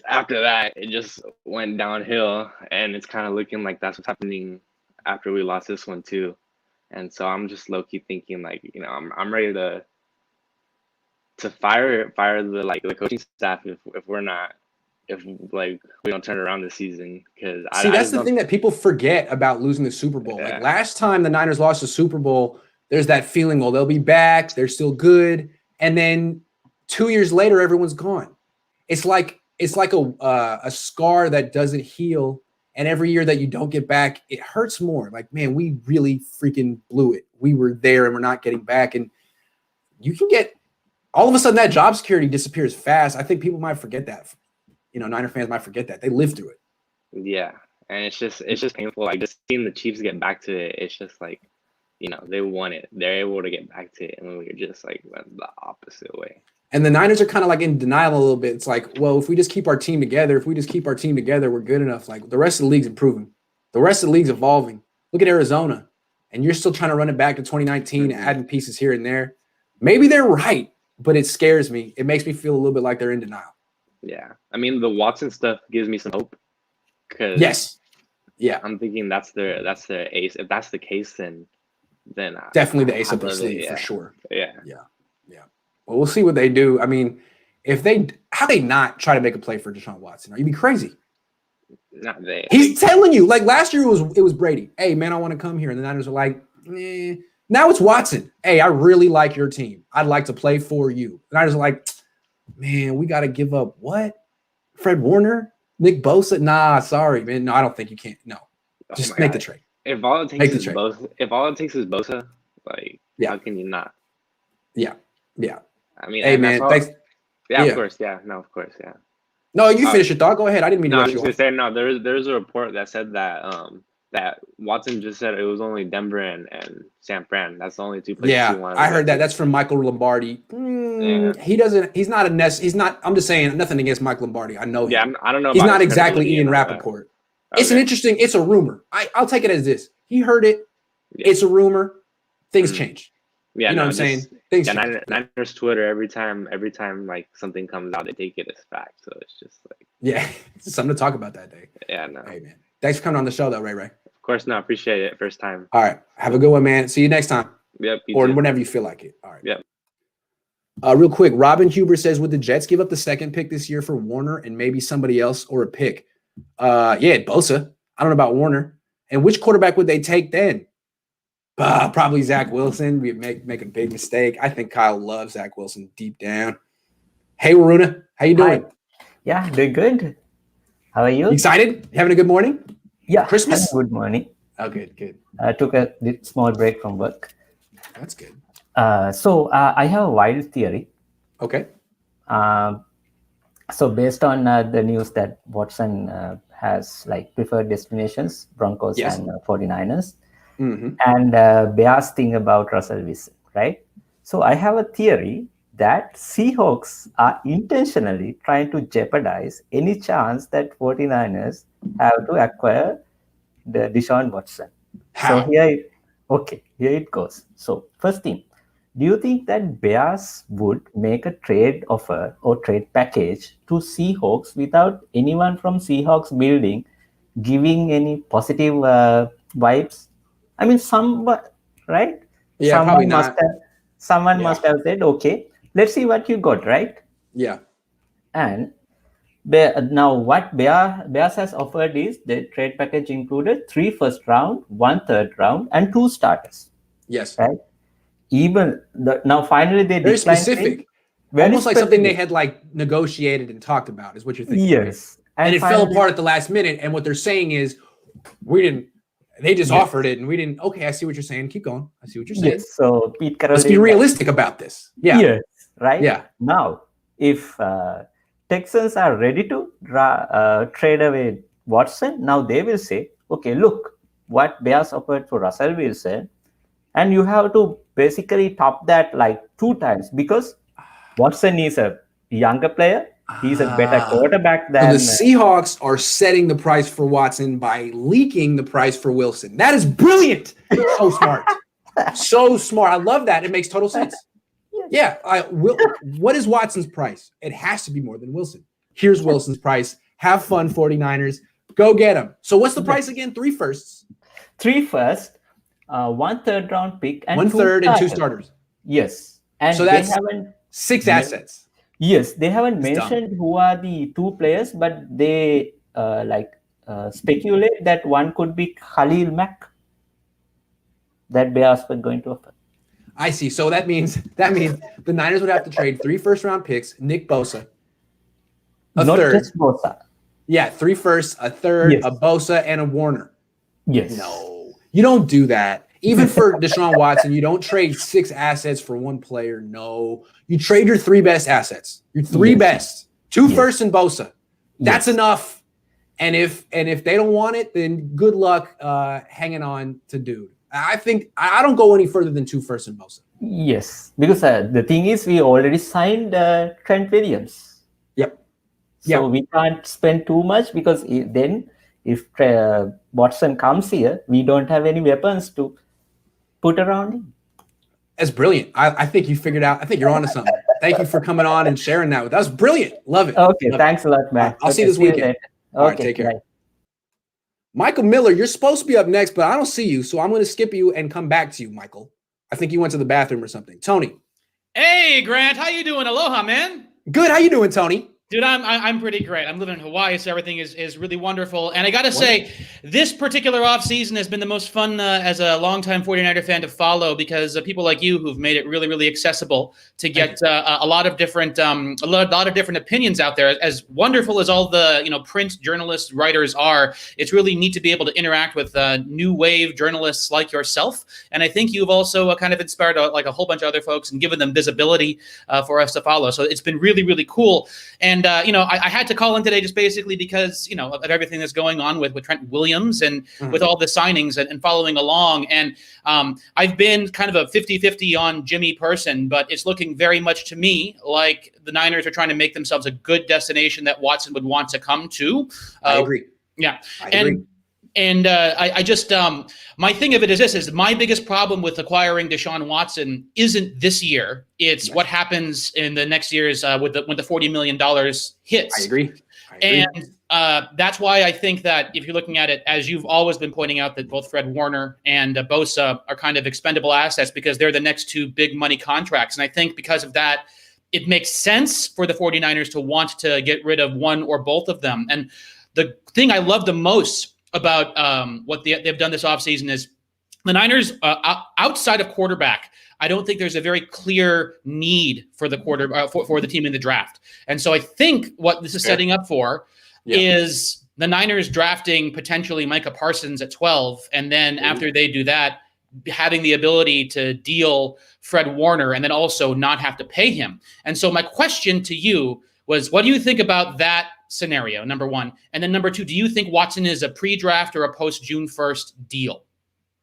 After that, it just went downhill, and it's kind of looking like that's what's happening after we lost this one too. And so I'm just low key thinking I'm ready to fire the coaching staff if we don't turn around this season, because that's the thing that people forget about losing the Super Bowl. Yeah. Like last time the Niners lost the Super Bowl, there's that feeling, well, they'll be back, they're still good, and then 2 years later, everyone's gone. It's like a scar that doesn't heal, and every year that you don't get back, it hurts more. Like, man, we really freaking blew it. We were there, and we're not getting back, and you can get all of a sudden that job security disappears fast. I think people might forget that. Niner fans might forget that. They lived through it. Yeah, and it's just painful. Just seeing the Chiefs get back to it, it's just they won it. They're able to get back to it, and we were just went the opposite way. And the Niners are kind of in denial a little bit. It's well, if we just keep our team together, we're good enough. The rest of the league's improving. The rest of the league's evolving. Look at Arizona, and you're still trying to run it back to 2019, adding pieces here and there. Maybe they're right, but it scares me. It makes me feel a little bit like they're in denial. Yeah, I mean the Watson stuff gives me some hope. Yes, yeah, I'm thinking that's their ace. If that's the case, then definitely the ace up their sleeve for sure. Yeah. Well, we'll see what they do. I mean, how they not try to make a play for Deshaun Watson? Are you be crazy? Not they. He's telling you last year it was Brady. Hey man, I want to come here, and the Niners are like, eh. Now it's Watson. Hey, I really like your team. I'd like to play for you. The Niners are like, man, we got to give up what? Fred Warner, Nick Bosa? Nah, sorry, man. No, I don't think you can. No, just make the trade. If all it takes is Bosa, how can you not? Yeah. I mean, hey man, thanks. Yeah, of course. Yeah, no, of course, yeah. No, you finish your thought. Go ahead. I didn't mean to rush you. I was going to say There's a report that said that that Watson just said it was only Denver and San Fran. That's the only two places. Yeah, I heard that. That's from Michael Lombardi. He doesn't. He's not a He's not. I'm just saying nothing against Mike Lombardi. I know him. Yeah, I don't know. He's not exactly Ian Rappaport. It's an interesting. It's a rumor. I'll take it as this. He heard it. Yeah. It's a rumor. Things change. Yeah, you know what I'm saying? Things change. Niners Twitter every time something comes out, they take it as fact. So it's just it's something to talk about that day. Yeah, no. Hey man, thanks for coming on the show though, Ray. Of course, no, appreciate it. First time. All right, have a good one, man. See you next time. Yep. Or whenever you feel like it. All right. Yep. Real quick, Robin Huber says, would the Jets give up the second pick this year for Warner and maybe somebody else or a pick? Bosa. I don't know about Warner. And which quarterback would they take then? Probably Zach Wilson. We make a big mistake. I think Kyle loves Zach Wilson deep down. Hey, Waruna, how you doing? Hi. Yeah, doing good. How are you? Excited? You having a good morning? Yeah. Christmas? Good morning. Oh, good. I took a small break from work. That's good. So I have a wild theory. Okay. So based on the news that Watson has preferred destinations, Broncos and 49ers, and Bears thing about Russell Wilson, right? So I have a theory that Seahawks are intentionally trying to jeopardize any chance that 49ers have to acquire the Deshaun Watson. How? So here it goes. So first thing, do you think that Bears would make a trade offer or trade package to Seahawks without anyone from Seahawks building giving any positive vibes? I mean, right? Yeah, probably not. Someone must have said, okay, let's see what you got, right? Yeah. And now what Bears has offered is the trade package included 3 first round, 1 third round, and 2 starters. Yes. Right. Even now finally they very declined specific. Very almost specific. Like something they had like negotiated and talked about is what you're thinking. Yes. And it fell apart at the last minute. And what they're saying is they just offered it and we didn't. Okay, I see what you're saying. Keep going. I see what you're saying. Yes. So Pete Carroll, let's be realistic about this. Yeah. Yes. Right. Yeah. Now, if Texans are ready to trade away Watson, now they will say, okay, look what Bears offered for Russell Wilson, and you have to basically top that like 2 times because Watson is a younger player. He's a better quarterback than so the Seahawks are setting the price for Watson by leaking the price for Wilson. That is brilliant. So smart. So smart. I love that. It makes total sense. Yeah. What is Watson's price? It has to be more than Wilson. Here's Wilson's price. Have fun, 49ers. Go get him. So what's the price again? 3 firsts. 3 firsts, 1 third round pick, and 1 third and 2 starters. Yes. And so that's 6 assets. Yes, they haven't mentioned who are the 2 players, but they speculate that one could be Khalil Mack that Bears were going to offer. I see. So that means the Niners would have to trade 3 first round picks, Nick Bosa, a Not third. Just Bosa. Yeah, 3 firsts, a third, a Bosa, and a Warner. Yes. No, you don't do that. Even for Deshaun Watson, you don't trade 6 assets for 1 player. No, you trade your 3 best assets. Your 3 best, 2 firsts and Bosa. That's enough. And if they don't want it, then good luck hanging on to dude. I think I don't go any further than 2 firsts and Bosa. Yes, because the thing is, we already signed Trent Williams. Yep. So we can't spend too much because then if Watson comes here, we don't have any weapons to put around him. That's brilliant. I think you figured out. I think you're onto something. Thank you for coming on and sharing that with us. Brilliant. Love it. Okay. Thanks a lot, Matt. I'll see you this weekend. Okay. All right, take care. Bye. Michael Miller, you're supposed to be up next, but I don't see you. So I'm going to skip you and come back to you, Michael. I think you went to the bathroom or something. Tony. Hey, Grant. How you doing? Aloha, man. Good. How you doing, Tony? Dude, I'm pretty great. I'm living in Hawaii, so everything is really wonderful. And I got to say, this particular offseason has been the most fun as a longtime 49er fan to follow because people like you who've made it really, really accessible to get a lot of different opinions out there. As wonderful as all the print journalists, writers are, it's really neat to be able to interact with new wave journalists like yourself. And I think you've also kind of inspired a whole bunch of other folks and given them visibility for us to follow. So it's been really, really cool. And I had to call in today just basically because, of everything that's going on with Trent Williams and with all the signings and following along. And I've been kind of a 50-50 on Jimmy person, but it's looking very much to me like the Niners are trying to make themselves a good destination that Watson would want to come to. I agree. Yeah. I agree. And I just my thing of it is this: is my biggest problem with acquiring Deshaun Watson isn't this year. It's what happens in the next years when the $40 million hits. I agree. And that's why I think that if you're looking at it, as you've always been pointing out, that both Fred Warner and Bosa are kind of expendable assets because they're the next 2 big money contracts. And I think because of that, it makes sense for the 49ers to want to get rid of one or both of them. And the thing I love the most about what they've done this offseason is the Niners, outside of quarterback, I don't think there's a very clear need for the for the team in the draft. And so I think what this is setting up for is the Niners drafting potentially Micah Parsons at 12. And then after they do that, having the ability to deal Fred Warner and then also not have to pay him. And so my question to you was, what do you think about that scenario, number 1? And then number 2, do you think Watson is a pre-draft or a post-June 1st deal?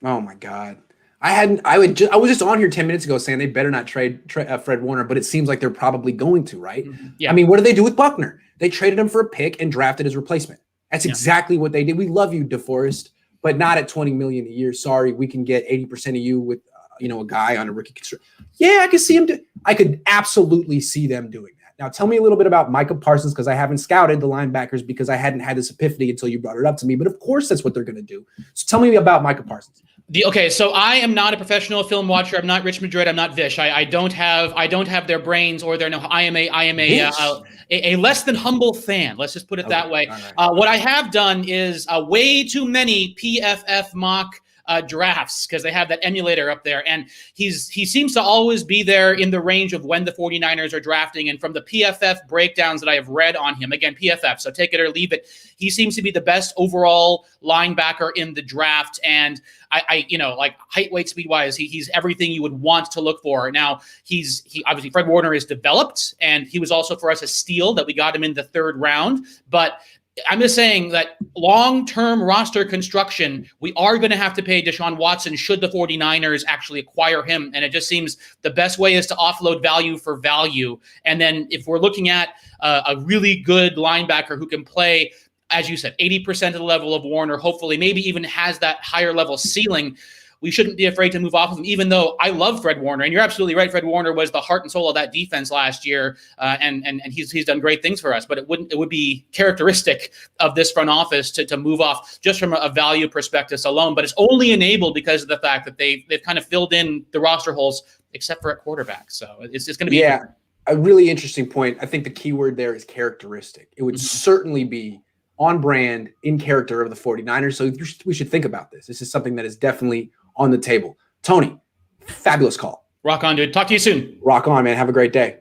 Oh my God. I was just on here 10 minutes ago saying they better not trade Fred Warner, but it seems like they're probably going to, right? Yeah. I mean, what did they do with Buckner? They traded him for a pick and drafted his replacement. That's exactly what they did. We love you, DeForest, but not at $20 million a year. Sorry, we can get 80% of you with a guy on a rookie construct. Yeah, I could see him. I could absolutely see them doing that. Now, tell me a little bit about Micah Parsons because I haven't scouted the linebackers because I hadn't had this epiphany until you brought it up to me. But of course, that's what they're going to do. So tell me about Micah Parsons. Okay, so I am not a professional film watcher. I'm not Rich Madrid. I'm not Vish. I don't have their brains or their. No, I am a a less than humble fan. Let's just put it that way. Right. What I have done is way too many PFF mock drafts because they have that emulator up there. And he seems to always be there in the range of when the 49ers are drafting. And from the PFF breakdowns that I have read on him, again, PFF, so take it or leave it, he seems to be the best overall linebacker in the draft. And I like height, weight, speed wise, he's everything you would want to look for. Now he obviously Fred Warner is developed, and he was also for us a steal that we got him in the 3rd round. But I'm just saying that long-term roster construction, we are going to have to pay Deshaun Watson should the 49ers actually acquire him. And it just seems the best way is to offload value for value. And then if we're looking at a really good linebacker who can play, as you said, 80% of the level of Warner, hopefully maybe even has that higher level ceiling, we shouldn't be afraid to move off of him, even though I love Fred Warner. And you're absolutely right. Fred Warner was the heart and soul of that defense last year. And he's done great things for us, but it would be characteristic of this front office to move off just from a value perspective alone. But it's only enabled because of the fact that they've kind of filled in the roster holes, except for at quarterback. So it's going to be a really interesting point. I think the key word there is characteristic. It would certainly be on brand, in character of the 49ers. So we should think about this. This is something that is definitely on the table. Tony, fabulous call. Rock on, dude. Talk to you soon. Rock on, man. Have a great day.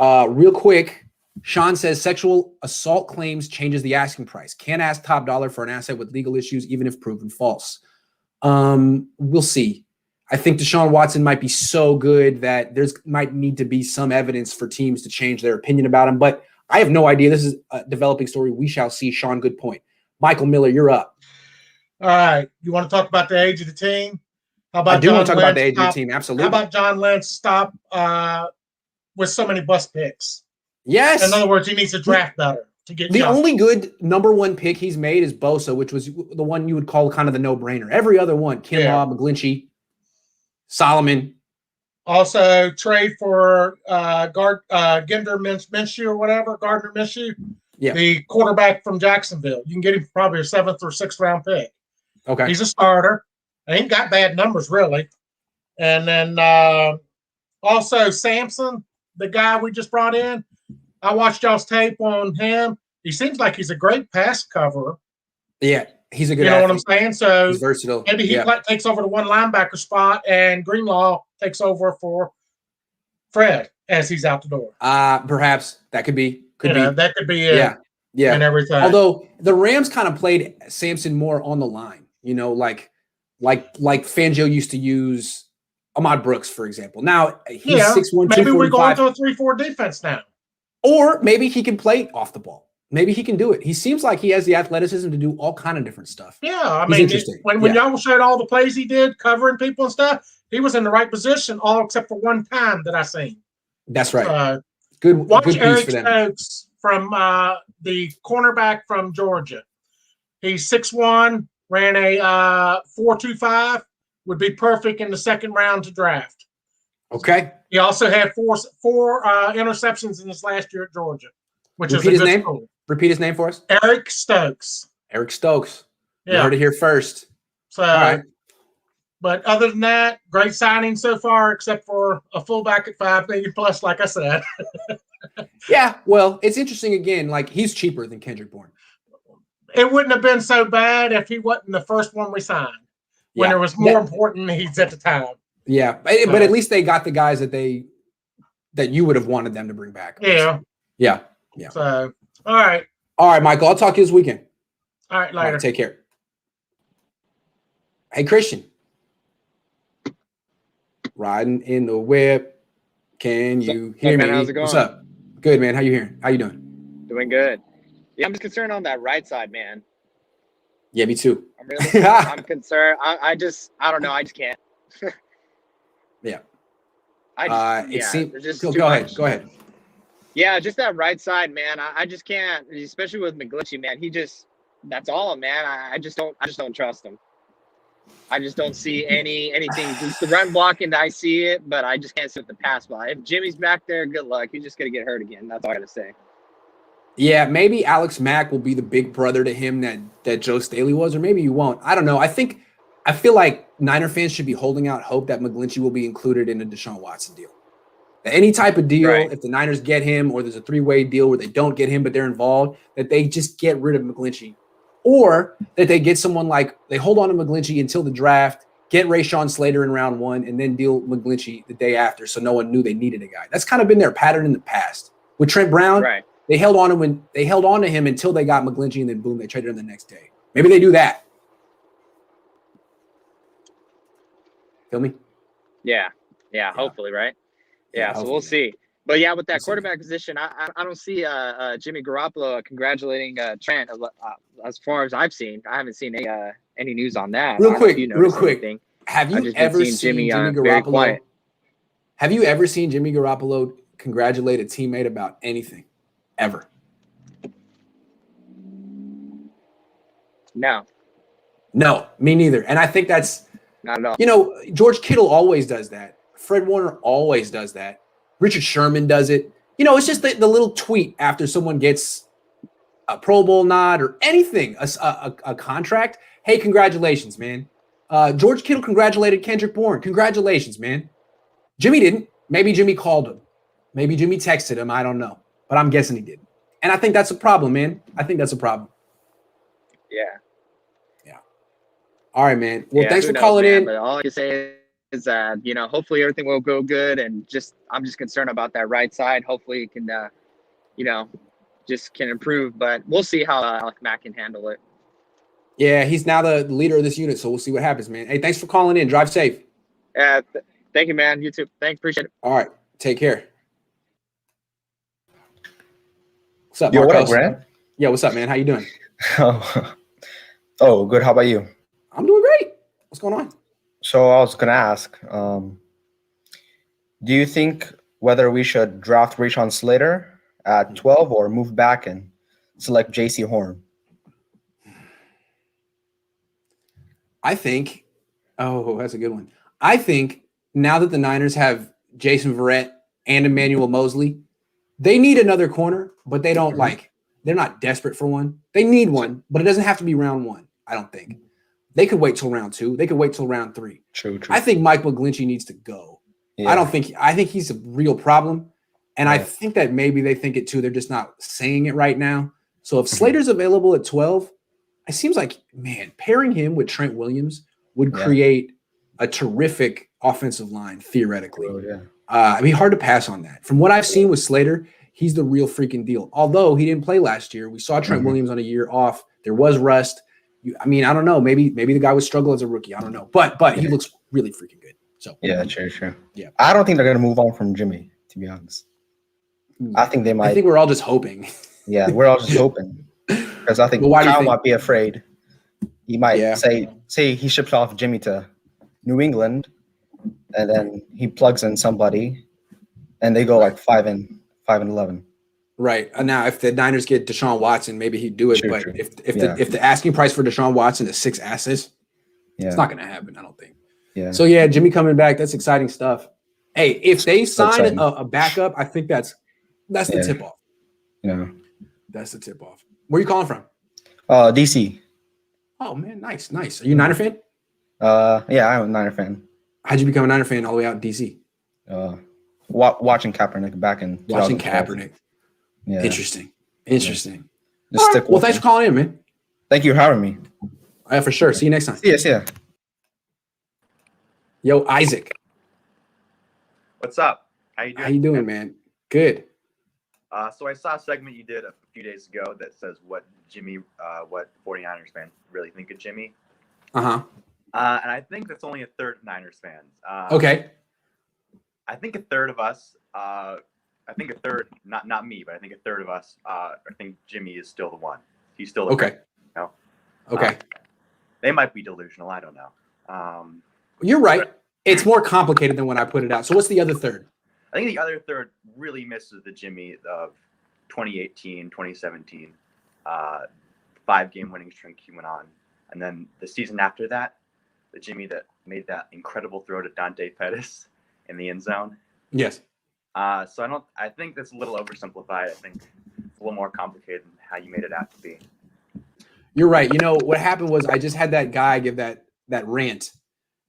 Real quick, Sean says sexual assault claims changes the asking price. Can't ask top dollar for an asset with legal issues, even if proven false. We'll see. I think Deshaun Watson might be so good that might need to be some evidence for teams to change their opinion about him, but I have no idea. This is a developing story. We shall see. Sean, good point. Michael Miller, you're up. All right. You want to talk about the age of the team? How about I do want to talk about the age of the team. Absolutely. How about John Lynch stop with so many bust picks? Yes. In other words, he needs to draft better to get the only good number 1 pick he's made is Bosa, which was the one you would call kind of the no-brainer. Every other one, Kinlaw, McGlinchey, Solomon. Also, trade for Gardner Minshew or whatever, Gardner Minshew, the quarterback from Jacksonville. You can get him for probably a 7th or 6th round pick. Okay. He's a starter. Ain't got bad numbers, really. And then also Sampson, the guy we just brought in. I watched y'all's tape on him. He seems like he's a great pass coverer. Yeah, he's a good athlete. What I'm saying? So he's versatile. Maybe he takes over the one linebacker spot, and Greenlaw takes over for Fred as he's out the door. Perhaps that could be. That could be it. Yeah. And everything. Although the Rams kind of played Sampson more on the line, like Fangio used to use Ahmad Brooks, for example. Now he's 6'1", maybe we're going to a 3-4 defense now. Or maybe he can play off the ball. Maybe he can do it. He seems like he has the athleticism to do all kind of different stuff. Yeah, I mean, when y'all showed all the plays he did, covering people and stuff, he was in the right position, all except for one time that I seen. That's right. Watch good Eric piece for them. Stokes from the cornerback from Georgia. He's 6'1", ran a 4.25, would be perfect in the 2nd round to draft. Okay. He also had four interceptions in his last year at Georgia, which is a good name. School. Repeat his name for us. Eric Stokes. Eric Stokes. You heard it here first. So, all right. But other than that, great signing so far, except for a fullback at $5 million plus, like I said. Yeah, well, it's interesting again. Like he's cheaper than Kendrick Bourne. It wouldn't have been so bad if he wasn't the first one we signed. When there was more important needs at the time. Yeah, but at least they got the guys that you would have wanted them to bring back. Yeah. So, all right, Michael. I'll talk to you this weekend. All right, later. All right, take care. Hey, Christian. Riding in the whip. Can you hear me? How's it going? What's up? Good, man. How you doing? Doing good. Yeah, I'm just concerned on that right side, man. Yeah, me too. I'm concerned. I don't know. I just can't. Yeah. Go ahead. Yeah, just that right side, man. I just can't, especially with McGlinchey, man. That's all, man. I just don't trust him. I just don't see anything. It's the run blocking, I see it, but I just can't sit the pass by. If Jimmy's back there, good luck. He's just gonna get hurt again. That's all I gotta say. Yeah, maybe Alex Mack will be the big brother to him that Joe Staley was, or maybe he won't. I don't know. I feel like Niner fans should be holding out hope that McGlinchey will be included in a Deshaun Watson deal. Any type of deal, Right. if the Niners get him, or there's a three-way deal where they don't get him but they're involved, that they just get rid of McGlinchey, or that they get someone like they hold on to McGlinchey until the draft, get Rashawn Slater in round 1, and then deal McGlinchey the day after, so no one knew they needed a guy. That's kind of been their pattern in the past with Trent Brown. Right. They held on to him until they got McGlinchey, and then boom, they traded him the next day. Maybe they do that. Feel me? Yeah. Hopefully, right? Yeah. So hopefully. we'll see. But yeah, with that We'll see. quarterback position, I don't see Jimmy Garoppolo congratulating Trent as far as I've seen. I haven't seen any news on that. Real I don't know if quick, you real noticed quick. anything. Have I've you just been ever seeing seen Jimmy, Jimmy very Garoppolo? quiet. Have you ever seen Jimmy Garoppolo congratulate a teammate about anything? Ever? No, No, me neither. And I think that's, not at all. George Kittle always does that. Fred Warner always does that. Richard Sherman does it. It's just the little tweet after someone gets a Pro Bowl nod or anything, a contract. Hey, congratulations, man. George Kittle congratulated Kendrick Bourne. Congratulations, man. Jimmy didn't. Maybe Jimmy called him. Maybe Jimmy texted him. I don't know. But I'm guessing he did. And I think that's a problem, man. I think that's a problem. Yeah. All right, man. Well, Yeah, thanks who for knows, calling man, in. But all I can say is that, hopefully everything will go good. And I'm just concerned about that right side. Hopefully it can, just can improve. But we'll see how Mack can handle it. Yeah, he's now the leader of this unit, so we'll see what happens, man. Hey, thanks for calling in. Drive safe. Thank you, man. You too. Thanks. Appreciate it. All right. Take care. What's up, Yo, what Marcos? up, Grant? Yeah, what's up, man? How you doing? Oh, good. How about you? I'm doing great. What's going on? So I was gonna ask, do you think whether we should draft Rashawn Slater at 12 or move back and select J.C. Horn? I think, that's a good one. I think now that the Niners have Jason Verrett and Emmanuel Mosley, they need another corner, but they don't they're not desperate for one. They need one, but it doesn't have to be round 1, I don't think. They could wait till round 2. They could wait till round 3. True. I think Mike McGlinchey needs to go. Yeah. I think he's a real problem. And I Right. think that maybe they think it too. They're just not saying it right now. So if Slater's available at 12, it seems like, man, pairing him with Trent Williams would create a terrific offensive line, theoretically. Oh, yeah. It'd be hard to pass on that. From what I've seen with Slater, he's the real freaking deal. Although he didn't play last year. We saw Trent Williams on a year off. There was rust. I don't know. Maybe the guy would struggle as a rookie. I don't know. But he looks really freaking good. So Yeah, true. Yeah. I don't think they're gonna move on from Jimmy, to be honest. I think they might. I think we're all just hoping. Yeah, we're all just hoping. Because I think Well, why do you Kyle think? might be afraid. He might say he ships off Jimmy to New England, and then he plugs in somebody, and they go like 5-11. Right. Now, if the Niners get Deshaun Watson, maybe he'd do it. True, but true. if the asking price for Deshaun Watson is 6 assists, Yeah, it's not going to happen, I don't think. yeah. So, yeah, Jimmy coming back, that's exciting stuff. Hey, if they sign exciting. a backup, I think that's the tip-off. Yeah. That's the tip-off. Where are you calling from? DC. Oh, man, nice. Are you a Niner fan? Yeah, I'm a Niner fan. How'd you become a Niner fan all the way out in D.C.? Watching Kaepernick back in Watching 2012. Kaepernick. Yeah. Interesting. Just All stick right. Well, with thanks it. for calling in, man. Thank you for having me. For sure. See you next time. Yes, yeah. Yo, Isaac. What's up? How you doing? How you doing, man? Good. So I saw a segment you did a few days ago that says what 49ers fans really think of Jimmy. Uh-huh. And I think that's only a third of Niners fans. Okay. I think a third of us, not me, but I think a third of us, I think Jimmy is still the one. He's still the Okay. one, you know? Okay. They might be delusional. I don't know. You're right. It's more complicated than when I put it out. So what's the other third? I think the other third really misses the Jimmy of 2018, 2017, 5-game winning streak he went on. And then the season after that, the Jimmy that made that incredible throw to Dante Pettis in the end zone. Yes. So I think that's a little oversimplified. I think it's a little more complicated than how you made it out to be. You're right. What happened was I just had that guy give that rant.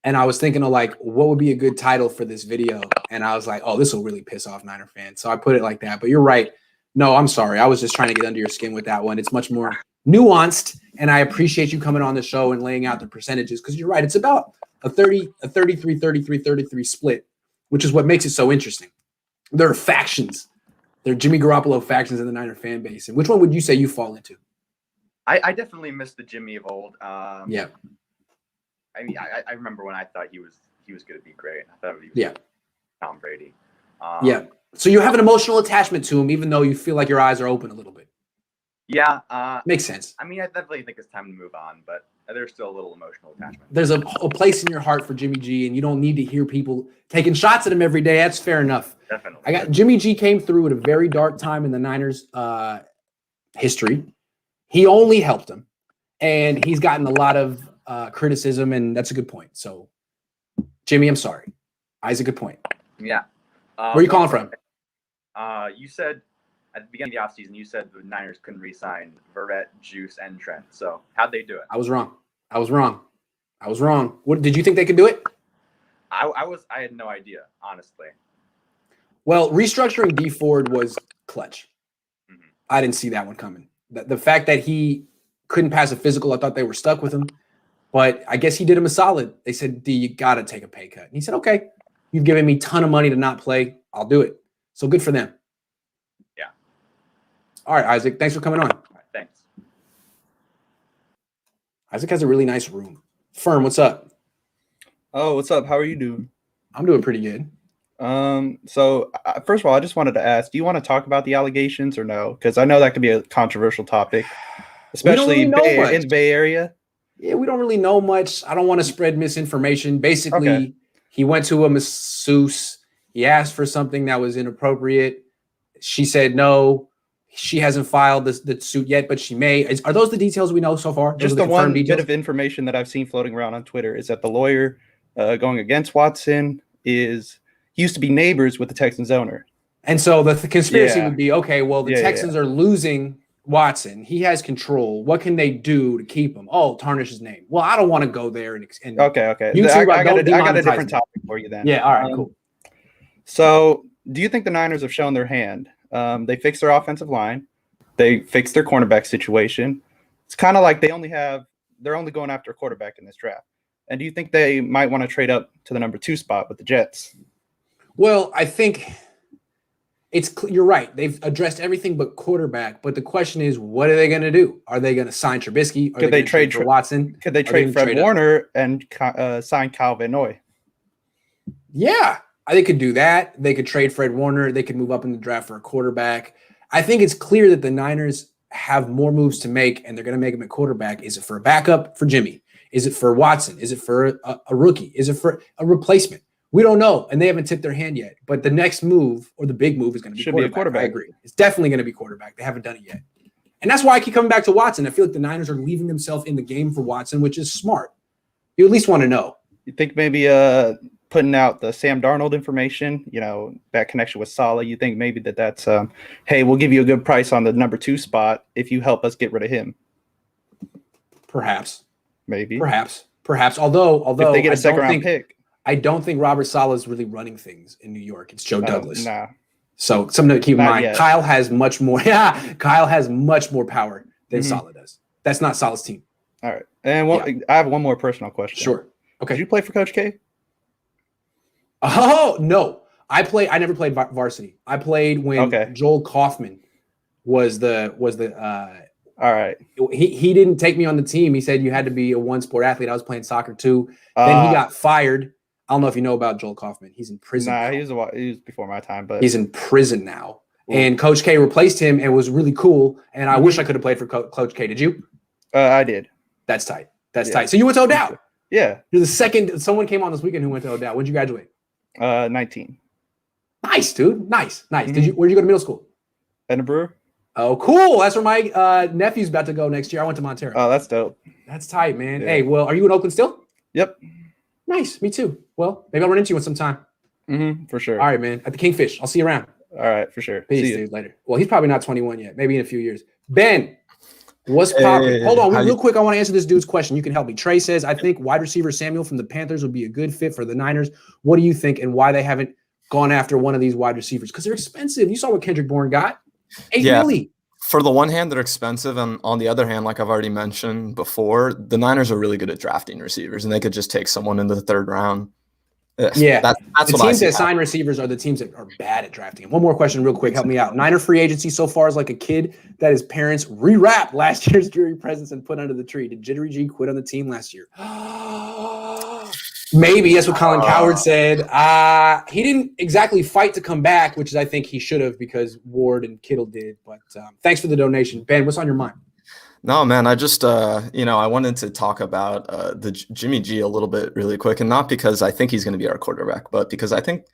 and I was thinking of like, what would be a good title for this video? And I was like, oh, this will really piss off Niner fans. So I put it like that. But you're right. No, I'm sorry. I was just trying to get under your skin with that one. It's much more nuanced, and I appreciate you coming on the show and laying out the percentages, because you're right. It's about a 33, 33, 33 split, which is what makes it so interesting. There are factions. There are Jimmy Garoppolo factions in the Niner fan base. And which one would you say you fall into? I definitely miss the Jimmy of old. Yeah. I mean, I remember when I thought he was going to be great. I thought he was Tom Brady. Yeah. So you have an emotional attachment to him, even though you feel like your eyes are open a little bit. Yeah. Makes sense. I mean, I definitely think it's time to move on, but there's still a little emotional attachment. There's a place in your heart for Jimmy G, and you don't need to hear people taking shots at him every day. That's fair enough. Definitely. Jimmy G came through at a very dark time in the Niners' history. He only helped him, and he's gotten a lot of criticism, and that's a good point. So, Jimmy, I'm sorry. That's a good point. Yeah. Where are you calling from? You said at the beginning of the offseason, you said the Niners couldn't re-sign Verrett, Juice, and Trent. So how'd they do it? I was wrong. What did you think they could do it? I had no idea, honestly. Well, restructuring D Ford was clutch. Mm-hmm. I didn't see that one coming. The fact that he couldn't pass a physical, I thought they were stuck with him. But I guess he did him a solid. They said, D, you got to take a pay cut. And he said, okay, you've given me a ton of money to not play. I'll do it. So good for them. Yeah. All right, Isaac, thanks for coming on. All right, thanks. Isaac has a really nice room. Firm, what's up? Oh, what's up? How are you doing? I'm doing pretty good. So first of all, I just wanted to ask, do you want to talk about the allegations or no? Because I know that could be a controversial topic, especially in the Bay Area. Yeah, we don't really know much. I don't want to spread misinformation. Basically, he went to a masseuse. He asked for something that was inappropriate. She said no. She hasn't filed the suit yet, but she may. Are those the details we know so far? Just the one bit of information that I've seen floating around on Twitter is that the lawyer going against Watson used to be neighbors with the Texans owner. And so the conspiracy would be, okay, well, the Texans are losing Watson. He has control. What can they do to keep him? Oh, tarnish his name. Well, I don't want to go there. Okay. I got a different topic for you then. Yeah, all right, cool. So do you think the Niners have shown their hand? They fixed their offensive line. They fixed their cornerback situation. It's kind of like they're only going after a quarterback in this draft. And do you think they might want to trade up to the number 2 spot with the Jets? Well, I think you're right. They've addressed everything but quarterback. But the question is, what are they going to do? Are they going to sign Trubisky? Could they trade for Watson? Could they trade Fred Warner and sign Kyle Van Noy? Yeah, they could do that. They could trade Fred Warner. They could move up in the draft for a quarterback. I think it's clear that the Niners have more moves to make, and they're going to make them at quarterback. Is it for a backup for Jimmy? Is it for Watson? Is it for a rookie? Is it for a replacement? We don't know, and they haven't tipped their hand yet. But the next move, or the big move, is going to be quarterback. I agree. It's definitely going to be quarterback. They haven't done it yet. And that's why I keep coming back to Watson. I feel like the Niners are leaving themselves in the game for Watson, which is smart. You at least want to know. You think maybe putting out the Sam Darnold information, that connection with Saleh, you think maybe that's, hey, we'll give you a good price on the number 2 spot if you help us get rid of him? Perhaps. Maybe. Perhaps. Although if they get a second-round pick. I don't think Robert Saleh is really running things in New York. It's Joe Douglas. Nah. So something to keep in mind. Yet. Kyle has much more. Yeah, Kyle has much more power than Saleh does. That's not Saleh's team. All right, and I have one more personal question. Sure. Okay. Did you play for Coach K? Oh no, I never played varsity. I played when Joel Kaufman was the. All right. He didn't take me on the team. He said you had to be a one-sport athlete. I was playing soccer too. Then he got fired. I don't know if you know about Joel Kaufman. He's in prison. Nah, he was before my time, but he's in prison now. Ooh. And Coach K replaced him and was really cool. And I wish I could have played for Coach K. Did you? I did. That's tight. That's tight. So you went to O'Dowd. Yeah. You're the second. Someone came on this weekend who went to O'Dowd. When did you graduate? 19. Nice, dude. Nice. Where'd you go to middle school? Edinburgh. Oh, cool. That's where my nephew's about to go next year. I went to Montero. Oh, that's dope. That's tight, man. Yeah. Hey, well, are you in Oakland still? Yep. Nice. Me too. Well, maybe I'll run into you sometime. For sure. All right, man. At the Kingfish. I'll see you around. All right, for sure. Peace, dude. Later. Well, he's probably not 21 yet. Maybe in a few years. Ben. What's popping? Hey, Hold on, how real you- quick. I want to answer this dude's question. You can help me. Trey says, I think wide receiver Samuel from the Panthers would be a good fit for the Niners. What do you think, and why they haven't gone after one of these wide receivers? Because they're expensive. You saw what Kendrick Bourne got. $8 million. For the one hand, they're expensive, and on the other hand, like I've already mentioned before, the Niners are really good at drafting receivers, and they could just take someone in the third round. Yeah, that's the what I teams see that sign receivers are the teams that are bad at drafting. One more question, real quick. Help me out. Niner free agency so far is like a kid that his parents rewrapped last year's dreary presents and put under the tree. Did Jittery G quit on the team last year? Maybe that's what Colin Cowherd said. He didn't exactly fight to come back, which is I think he should have because Ward and Kittle did. But thanks for the donation, Ben. What's on your mind? No, man, I just, I wanted to talk about the Jimmy G a little bit really quick, and not because I think he's going to be our quarterback, but because I think,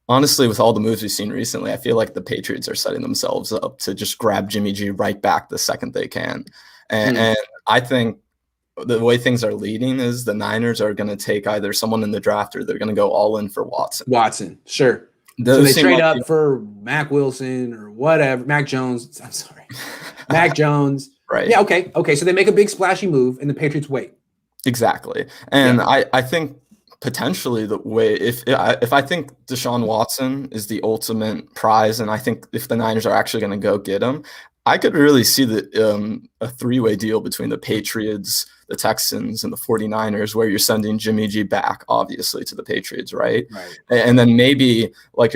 honestly, with all the moves we've seen recently, I feel like the Patriots are setting themselves up to just grab Jimmy G right back the second they can. And I think the way things are leading is the Niners are going to take either someone in the draft or they're going to go all in for Watson. Sure. So they trade up for Mack Wilson or whatever. Mac Jones. I'm sorry. Mac Jones. Right. Yeah. Okay. So they make a big splashy move, and the Patriots wait. Exactly. And I think potentially the way if I think Deshaun Watson is the ultimate prize, and I think if the Niners are actually going to go get him, I could really see a three-way deal between the Patriots, the Texans, and the 49ers, where you're sending Jimmy G back, obviously, to the Patriots, right? And then maybe like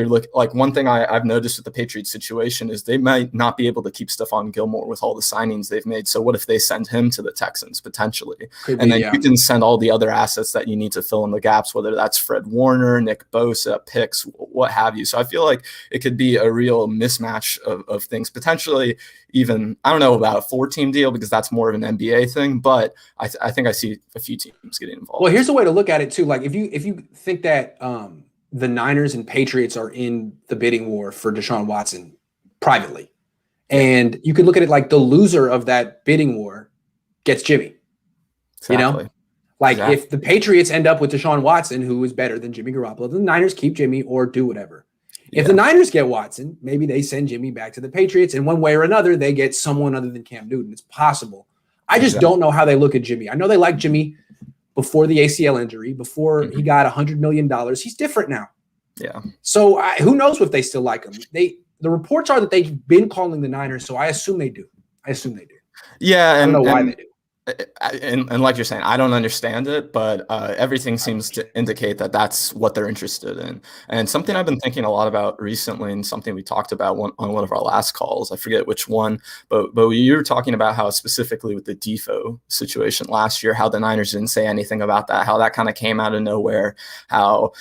one thing I've noticed with the Patriots situation is they might not be able to keep Stephon Gilmore with all the signings they've made. So what if they send him to the Texans potentially? Then you can send all the other assets that you need to fill in the gaps, whether that's Fred Warner, Nick Bosa, picks, what have you. So I feel like it could be a real mismatch of things, potentially even, I don't know about a 4-team deal because that's more of an NBA thing, but I think I see a few teams getting involved. Well, here's the way to look at it too. Like if you think that the Niners and Patriots are in the bidding war for Deshaun Watson privately, and you could look at it like the loser of that bidding war gets Jimmy. Exactly. You know, like if the Patriots end up with Deshaun Watson, who is better than Jimmy Garoppolo, the Niners keep Jimmy or do whatever. If the Niners get Watson, maybe they send Jimmy back to the Patriots, and one way or another, they get someone other than Cam Newton. It's possible. I just don't know how they look at Jimmy. I know they like Jimmy before the ACL injury, before he got $100 million. He's different now. Yeah. So who knows if they still like him? The reports are that they've been calling the Niners, so I assume they do. Yeah, I don't know why they do. And like you're saying, I don't understand it, but everything seems to indicate that that's what they're interested in. And something I've been thinking a lot about recently, and something we talked about on one of our last calls, I forget which one, but you were talking about how specifically with the Defoe situation last year, how the Niners didn't say anything about that, how that kind of came out of nowhere, how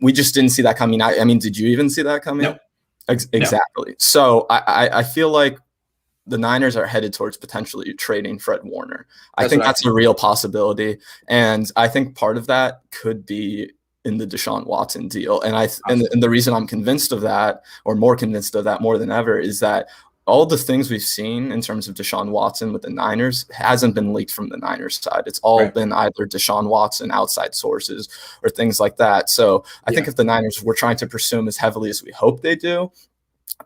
we just didn't see that coming. I mean, did you even see that coming? No. Exactly. No. So I feel like the Niners are headed towards potentially trading Fred Warner. I think that's a real possibility. And I think part of that could be in the Deshaun Watson deal. And and the reason I'm convinced of that, or more convinced of that more than ever, is that all the things we've seen in terms of Deshaun Watson with the Niners hasn't been leaked from the Niners side. It's all been either Deshaun Watson, outside sources, or things like that. So I think if the Niners were trying to pursue him as heavily as we hope they do,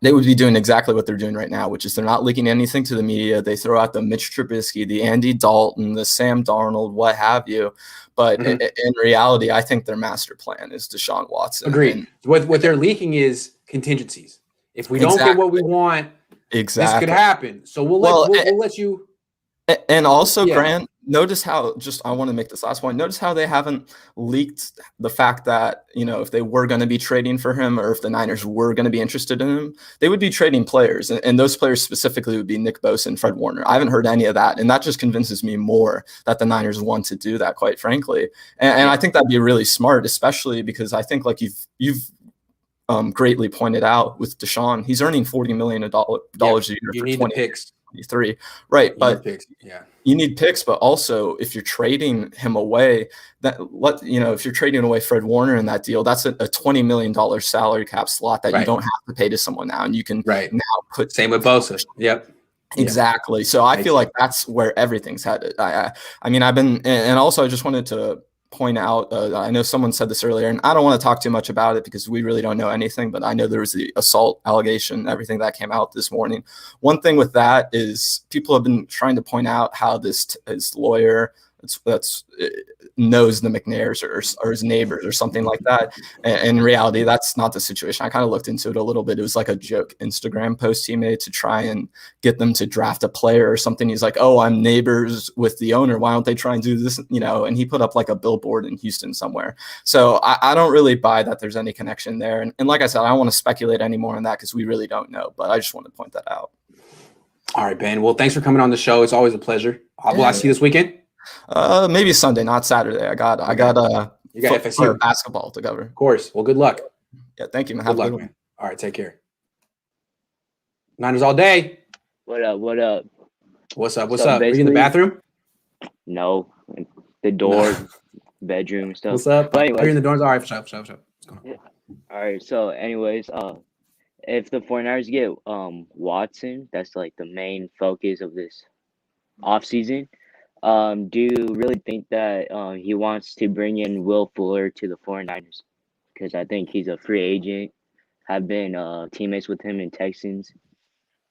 they would be doing exactly what they're doing right now, which is they're not leaking anything to the media. They throw out the Mitch Trubisky, the Andy Dalton, the Sam Darnold, what have you. But in reality, I think their master plan is Deshaun Watson. Agreed. What they're leaking is contingencies. If we don't get what we want, this could happen. So we'll let you. And also, Grant, notice how, I want to make this last point. Notice how they haven't leaked the fact that, if they were going to be trading for him, or if the Niners were going to be interested in him, they would be trading players. And those players specifically would be Nick Bosa and Fred Warner. I haven't heard any of that. And that just convinces me more that the Niners want to do that, quite frankly. And I think that'd be really smart, especially because I think, like you've greatly pointed out with Deshaun, he's earning $40 million a year you for need 20 picks. 23. Right. But you need picks, but also if you're trading him away, if you're trading away Fred Warner in that deal, that's a $20 million salary cap slot that you don't have to pay to someone now. And you can now put. Same with Bosa. Yep. Exactly. So I feel like that's where everything's headed. I mean, I've been, and also I just wanted to point out, I know someone said this earlier, and I don't want to talk too much about it because we really don't know anything, but I know there was the assault allegation, everything that came out this morning. One thing with that is people have been trying to point out how his lawyer that's knows the McNairs or his neighbors or something like that. And in reality, that's not the situation. I kind of looked into it a little bit. It was like a joke Instagram post he made to try and get them to draft a player or something. He's like, oh, I'm neighbors with the owner. Why don't they try and do this? And he put up like a billboard in Houston somewhere. So I don't really buy that there's any connection there. And like I said, I don't want to speculate anymore on that because we really don't know, but I just want to point that out. All right, Ben. Well, thanks for coming on the show. It's always a pleasure. Will I see you this weekend? Maybe Sunday, not Saturday. I got you got FSU basketball to cover. Of course. Well, good luck. Yeah, thank you, man. Good luck, man. All right, take care. Niners all day. What up? What up? What's up? Are you in the bathroom? No, the door, bedroom stuff. What's up? But anyways, are you in the doors? All right, shut up. What's going on? Yeah. All right. So, anyways, if the 49ers get Watson, that's like the main focus of this offseason. Do you really think that he wants to bring in Will Fuller to the 49ers? Because I think he's a free agent. Have been teammates with him in Texans.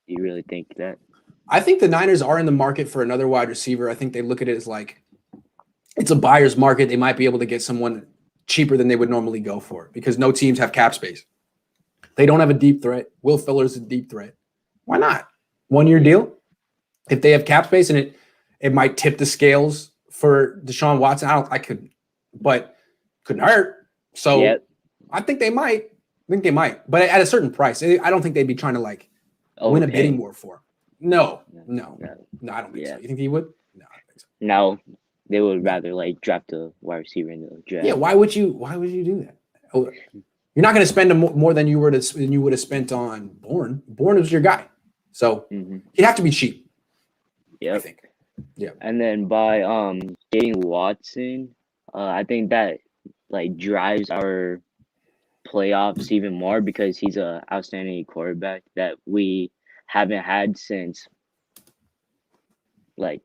Do you really think that? I think the Niners are in the market for another wide receiver. I think they look at it as like it's a buyer's market. They might be able to get someone cheaper than they would normally go for because no teams have cap space. They don't have a deep threat. Will Fuller's a deep threat. Why not? 1-year deal. If they have cap space and it might tip the scales for Deshaun Watson. But couldn't hurt. So yep. I think they might. But at a certain price. I don't think they'd be trying to win a bidding war for him. No, I don't think so. You think he would? No, I don't think so. No, they would rather draft a wide receiver in the draft. Yeah, why would you do that? You're not going to spend more than you would have spent on Bourne. Bourne was your guy, so he'd have to be cheap. Yeah, I think. Yeah, and then by getting Watson, I think that drives our playoffs even more because he's a outstanding quarterback that we haven't had since Colin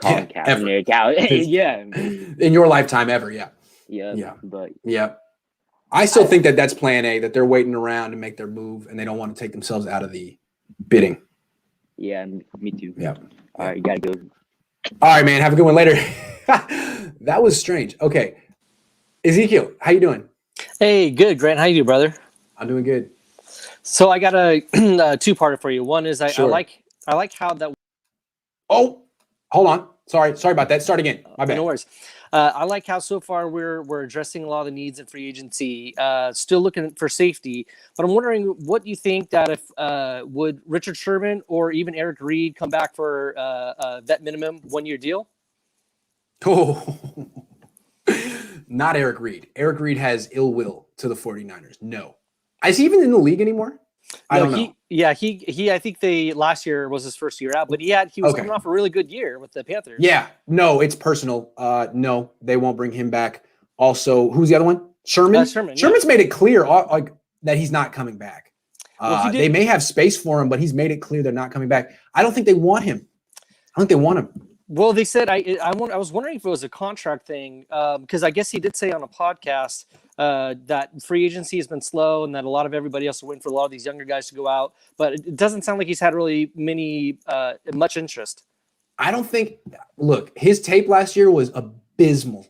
Kaepernick out. Yeah, in your lifetime ever. Yeah. But I still think that's plan A, that they're waiting around to make their move and they don't want to take themselves out of the bidding. Yeah, me too. Yeah. All right, you gotta go. All right, man. Have a good one later. That was strange. Okay. Ezekiel, how you doing? Hey, good, Grant. How you doing, brother? I'm doing good. So I got a two-parter for you. One is I like how that. Oh, hold on. Sorry about that. Start again. My bad. No worries. I like how so far we're addressing a lot of the needs in free agency. Still looking for safety, but I'm wondering what you think that if would Richard Sherman or even Eric Reed come back for a vet minimum 1-year deal? Oh, not Eric Reed. Eric Reed has ill will to the 49ers. No. Is he even in the league anymore? I don't know. Yeah, he. I think last year was his first year out, but he was coming off a really good year with the Panthers. Yeah, no, it's personal. No, they won't bring him back. Also, who's the other one? Sherman. Sherman's made it clear that he's not coming back. They may have space for him, but he's made it clear they're not coming back. I don't think they want him. I think they want him. Well, they said I was wondering if it was a contract thing because I guess he did say on a podcast that free agency has been slow and that a lot of everybody else are waiting for a lot of these younger guys to go out. But it doesn't sound like he's had really much interest. I don't think – look, his tape last year was abysmal.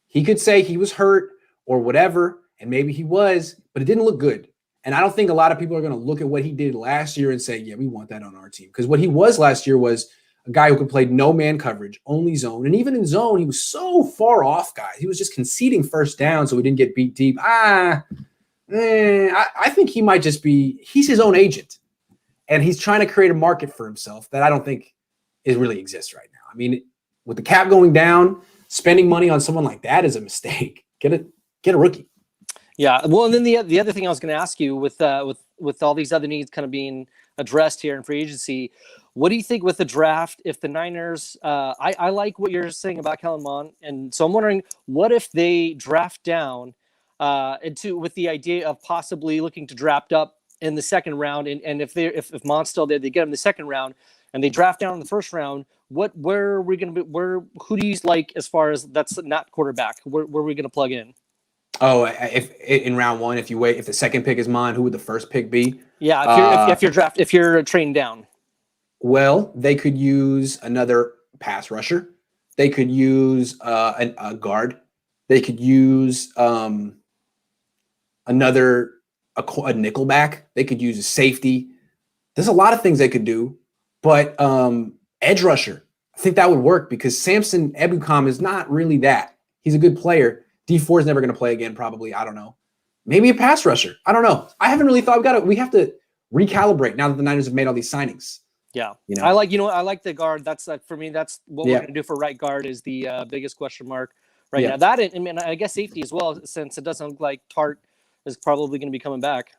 He could say he was hurt or whatever, and maybe he was, but it didn't look good. And I don't think a lot of people are going to look at what he did last year and say, yeah, we want that on our team. Because what he was last year was – a guy who could play no man coverage, only zone. And even in zone, he was so far off, guys. He was just conceding first down so he didn't get beat deep. I think he might just be – he's his own agent. And he's trying to create a market for himself that I don't think really exists right now. I mean, with the cap going down, spending money on someone like that is a mistake. Get a rookie. Yeah. Well, and then the other thing I was going to ask you with all these other needs kind of being addressed here in free agency, what do you think with the draft? If the Niners, I like what you're saying about Kellen Mond, and so I'm wondering, what if they draft down with the idea of possibly looking to draft up in the second round, and if Mond's still there, they get him the second round. and they draft down in the first round, where are we going to be? Who do you like as far as that's not quarterback? Where are we going to plug in? Oh, if in round 1, if the second pick is mine, who would the first pick be? Yeah, if you're trading down. Well, they could use another pass rusher. They could use a guard. They could use a nickelback. They could use a safety. There's a lot of things they could do, but edge rusher, I think that would work because Samson Ebukam is not really that. He's a good player. D4 is never going to play again, probably. I don't know. Maybe a pass rusher. I don't know. I haven't really thought. We have to recalibrate now that the Niners have made all these signings. Yeah, you know, I like the guard. That's for me. That's what we're going to do for right guard is the biggest question mark right now. That and I guess safety as well, since it doesn't look like Tart is probably going to be coming back.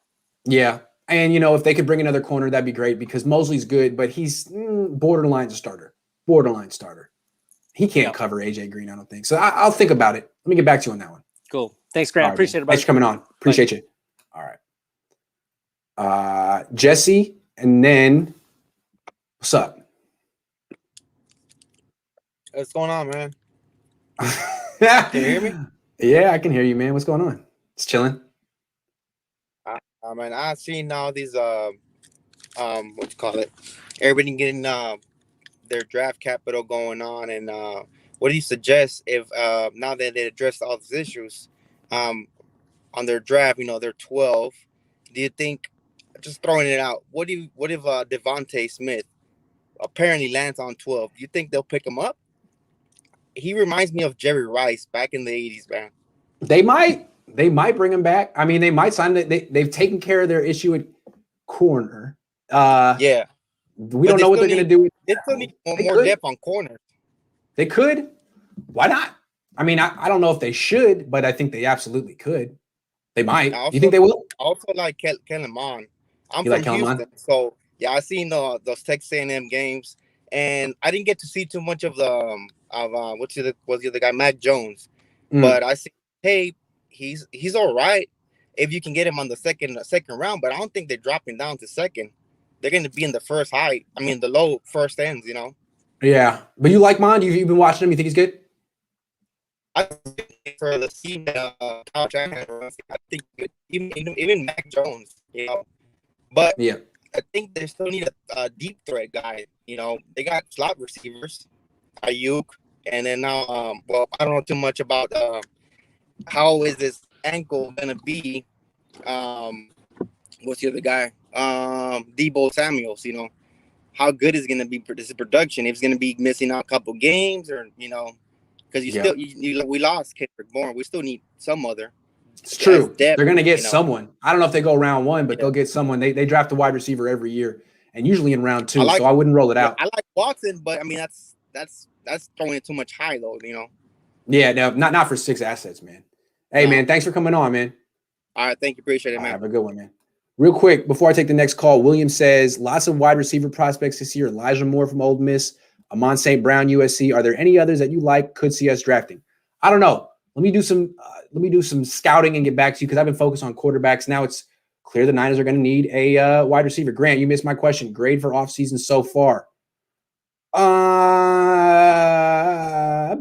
Yeah, and if they could bring another corner, that'd be great because Mosley's good, but he's borderline starter. He can't cover AJ Green, I don't think. So I'll think about it. Let me get back to you on that one. Cool. Thanks, Grant. Right, appreciate it. Thanks for coming on. Appreciate you. All right. Jesse, and then what's up? What's going on, man? Can you hear me? Yeah, I can hear you, man. What's going on? It's chilling. Man, I've seen all these what you call it? Everybody getting their draft capital going on, and what do you suggest if now that they addressed all these issues on their draft? They're 12. Do you think? Just throwing it out. What if Devontae Smith apparently lands on 12? Do you think they'll pick him up? He reminds me of Jerry Rice back in the 80s, man. They might bring him back. I mean, they might sign it. They've taken care of their issue at corner. Yeah. We don't know what they're going to do. They still need more depth on corners. They could. Why not? I mean, I don't know if they should, but I think they absolutely could. They might. Do you think they will? I also like Kellen Mond. I'm You from like Kellen Houston, Mond? so yeah, I seen those Texas A&M games, and I didn't get to see too much of the what's the other guy, Mac Jones, but I see tape. He's all right if you can get him on the second round, but I don't think they're dropping down to second. They're going to be in the the low first ends, Yeah, but you like Mond? You've been watching him. You think he's good? I think for the team couch I think even Mac Jones, but yeah, I think they still need a deep threat guy. They got slot receivers, Ayuk, and then now I don't know too much about how is this ankle gonna be. What's the other guy? Debo Samuels. How good is gonna be this production? If he's gonna be missing out a couple games, or because we lost Kendrick Bourne. We still need some other. It's true. Depth, they're going to get someone. I don't know if they go round 1, but they'll get someone. They draft a wide receiver every year, and usually in round 2. So I wouldn't roll it out. I like Watson, but I mean that's throwing it too much high though. Yeah, no, not for 6 assets, man. Hey, man, thanks for coming on, man. All right, thank you, appreciate it, man. Have a good one, man. Real quick, before I take the next call, William says lots of wide receiver prospects this year. Elijah Moore from Ole Miss, Amon St. Brown, USC. Are there any others that you could see us drafting? I don't know. Let me do some scouting and get back to you because I've been focused on quarterbacks. Now it's clear the Niners are going to need a wide receiver. Grant, you missed my question. Grade for offseason so far.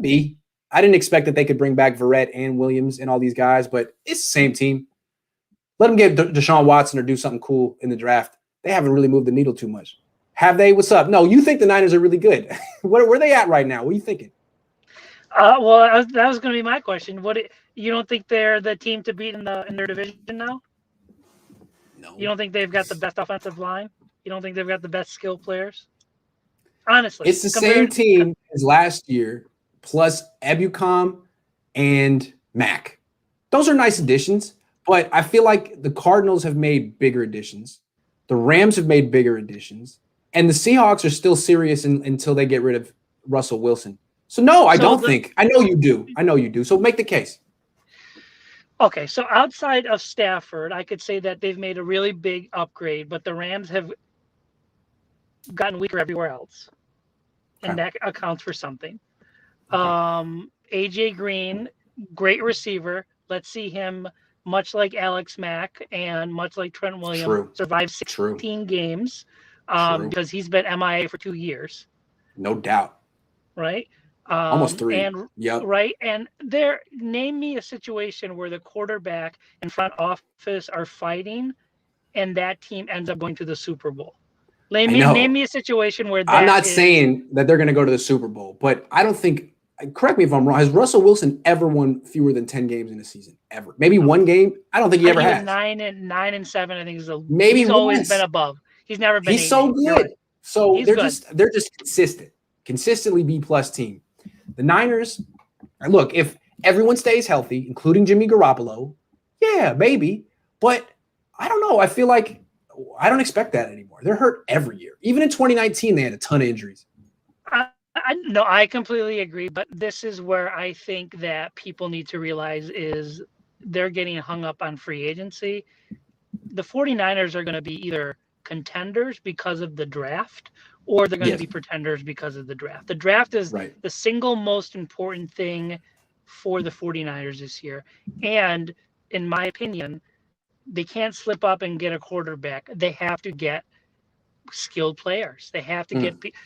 B. I didn't expect that they could bring back Verrett and Williams and all these guys, but it's the same team. Let them get Deshaun Watson or do something cool in the draft. They haven't really moved the needle too much. Have they? What's up? No, you think the Niners are really good. Where are they at right now? What are you thinking? That was going to be my question. You don't think they're the team to beat in their division now? No. You don't think they've got the best offensive line? You don't think they've got the best skill players? Honestly, it's the same team as last year, plus Ebukam and Mack. Those are nice additions, but I feel like the Cardinals have made bigger additions. The Rams have made bigger additions, and the Seahawks are still serious until they get rid of Russell Wilson. So no, I don't think. I know you do. So make the case. Okay, so outside of Stafford, I could say that they've made a really big upgrade, but the Rams have gotten weaker everywhere else, and that accounts for something. AJ Green, great receiver. Let's see him, much like Alex Mack and much like Trent Williams, survive 16 games. because he's been MIA for 2 years. No doubt. Right. Almost 3. And yep. Right. And name me a situation where the quarterback and front office are fighting and that team ends up going to the Super Bowl. Name me a situation where I'm not saying that they're going to go to the Super Bowl, but I don't think, correct me if I'm wrong, has Russell Wilson ever won fewer than 10 games in a season? Ever? Maybe one game? I don't think he ever has. 9-7, I think is maybe he's always been above. He's never been. He's so good. Right. So he's they're good. just consistently B+ team. The Niners, look, if everyone stays healthy, including Jimmy Garoppolo, yeah, maybe. But I don't know. I feel like I don't expect that anymore. They're hurt every year. Even in 2019, they had a ton of injuries. I completely agree. But this is where I think that people need to realize is they're getting hung up on free agency. The 49ers are going to be either contenders because of the draft, or they're going to be pretenders because of the draft. The draft is the single most important thing for the 49ers this year. And in my opinion, they can't slip up and get a quarterback. They have to get skilled players. They have to get Pitts.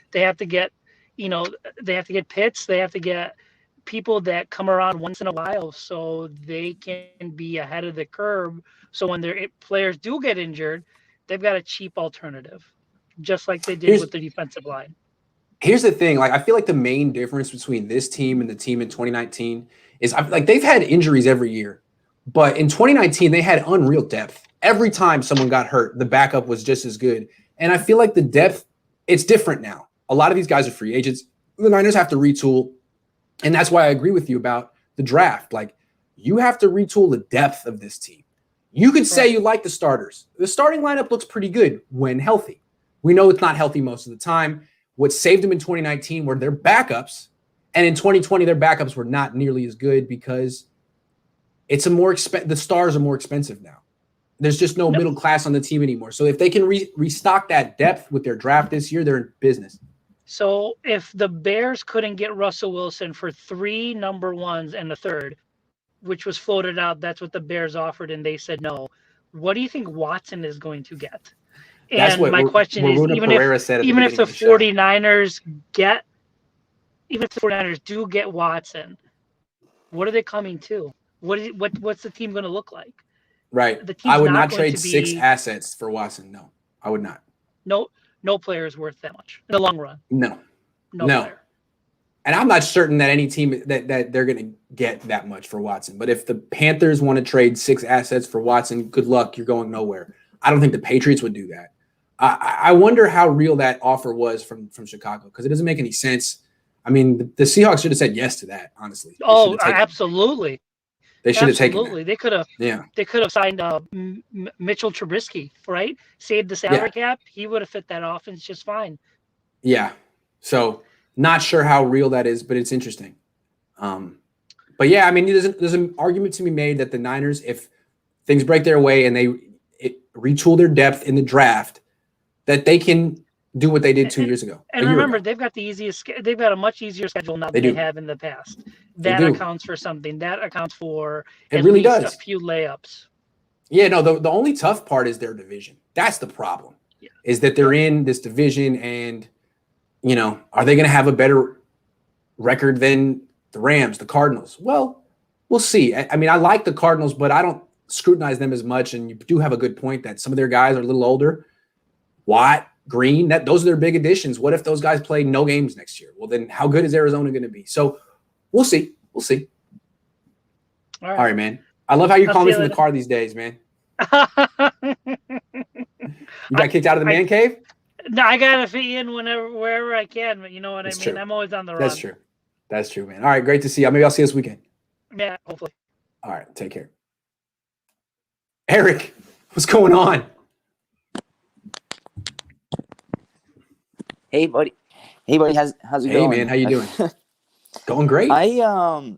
They have to get people that come around once in a while so they can be ahead of the curve. So when their players do get injured, they've got a cheap alternative, just like they did with the defensive line. Here's the thing. I feel like the main difference between this team and the team in 2019 is they've had injuries every year, but in 2019, they had unreal depth. Every time someone got hurt, the backup was just as good. And I feel like the depth, it's different now. A lot of these guys are free agents. The Niners have to retool. And that's why I agree with you about the draft. You have to retool the depth of this team. You could say you like the starters. The starting lineup looks pretty good when healthy. We know it's not healthy most of the time. What saved them in 2019 were their backups. And in 2020, their backups were not nearly as good because it's the stars are more expensive now. There's just no middle class on the team anymore. So if they can restock that depth with their draft this year, they're in business. So if the Bears couldn't get Russell Wilson for 3 number ones and a third, which was floated out, that's what the Bears offered, and they said no. What do you think Watson is going to get? And my question is, even if the 49ers do get Watson, what are they coming to? What's the team going to look like? Right. I would not trade 6 assets for Watson. No, I would not. No player is worth that much in the long run. No. Player. And I'm not certain that any team that they're going to get that much for Watson. But if the Panthers want to trade 6 assets for Watson, good luck. You're going nowhere. I don't think the Patriots would do that. I wonder how real that offer was from Chicago, because it doesn't make any sense. I mean, the Seahawks should have said yes to that, honestly. Oh, absolutely. They should have taken that. Absolutely. They could have. Yeah. They could have signed Mitchell Trubisky, right? Saved the salary cap. He would have fit that offense just fine. Yeah. So not sure how real that is, but it's interesting. But yeah, I mean, there's an argument to be made that the Niners, if things break their way and they retool their depth in the draft, that they can do what they did 2 years ago. And remember, they've got a much easier schedule now than they have in the past. That accounts for something. That accounts for at least a few layups. Yeah, no, the only tough part is their division. That's the problem. Yeah. Is that they're in this division, and are they going to have a better record than the Rams, the Cardinals? Well, we'll see. I mean, I like the Cardinals, but I don't scrutinize them as much. And you do have a good point that some of their guys are a little older. Watt, Green, those are their big additions. What if those guys play no games next year? Well, then how good is Arizona going to be? So we'll see. We'll see. All right, man. I love how you call me from the car these days, man. You got kicked out of the man cave? No, I got to fit in wherever I can. But you know what I mean? True. I'm always on the run. That's true. That's true, man. All right, great to see you. Maybe I'll see you this weekend. Yeah, hopefully. All right, take care. Eric, what's going on? Hey, buddy. How's it going? Hey, man. How you doing? Going great. All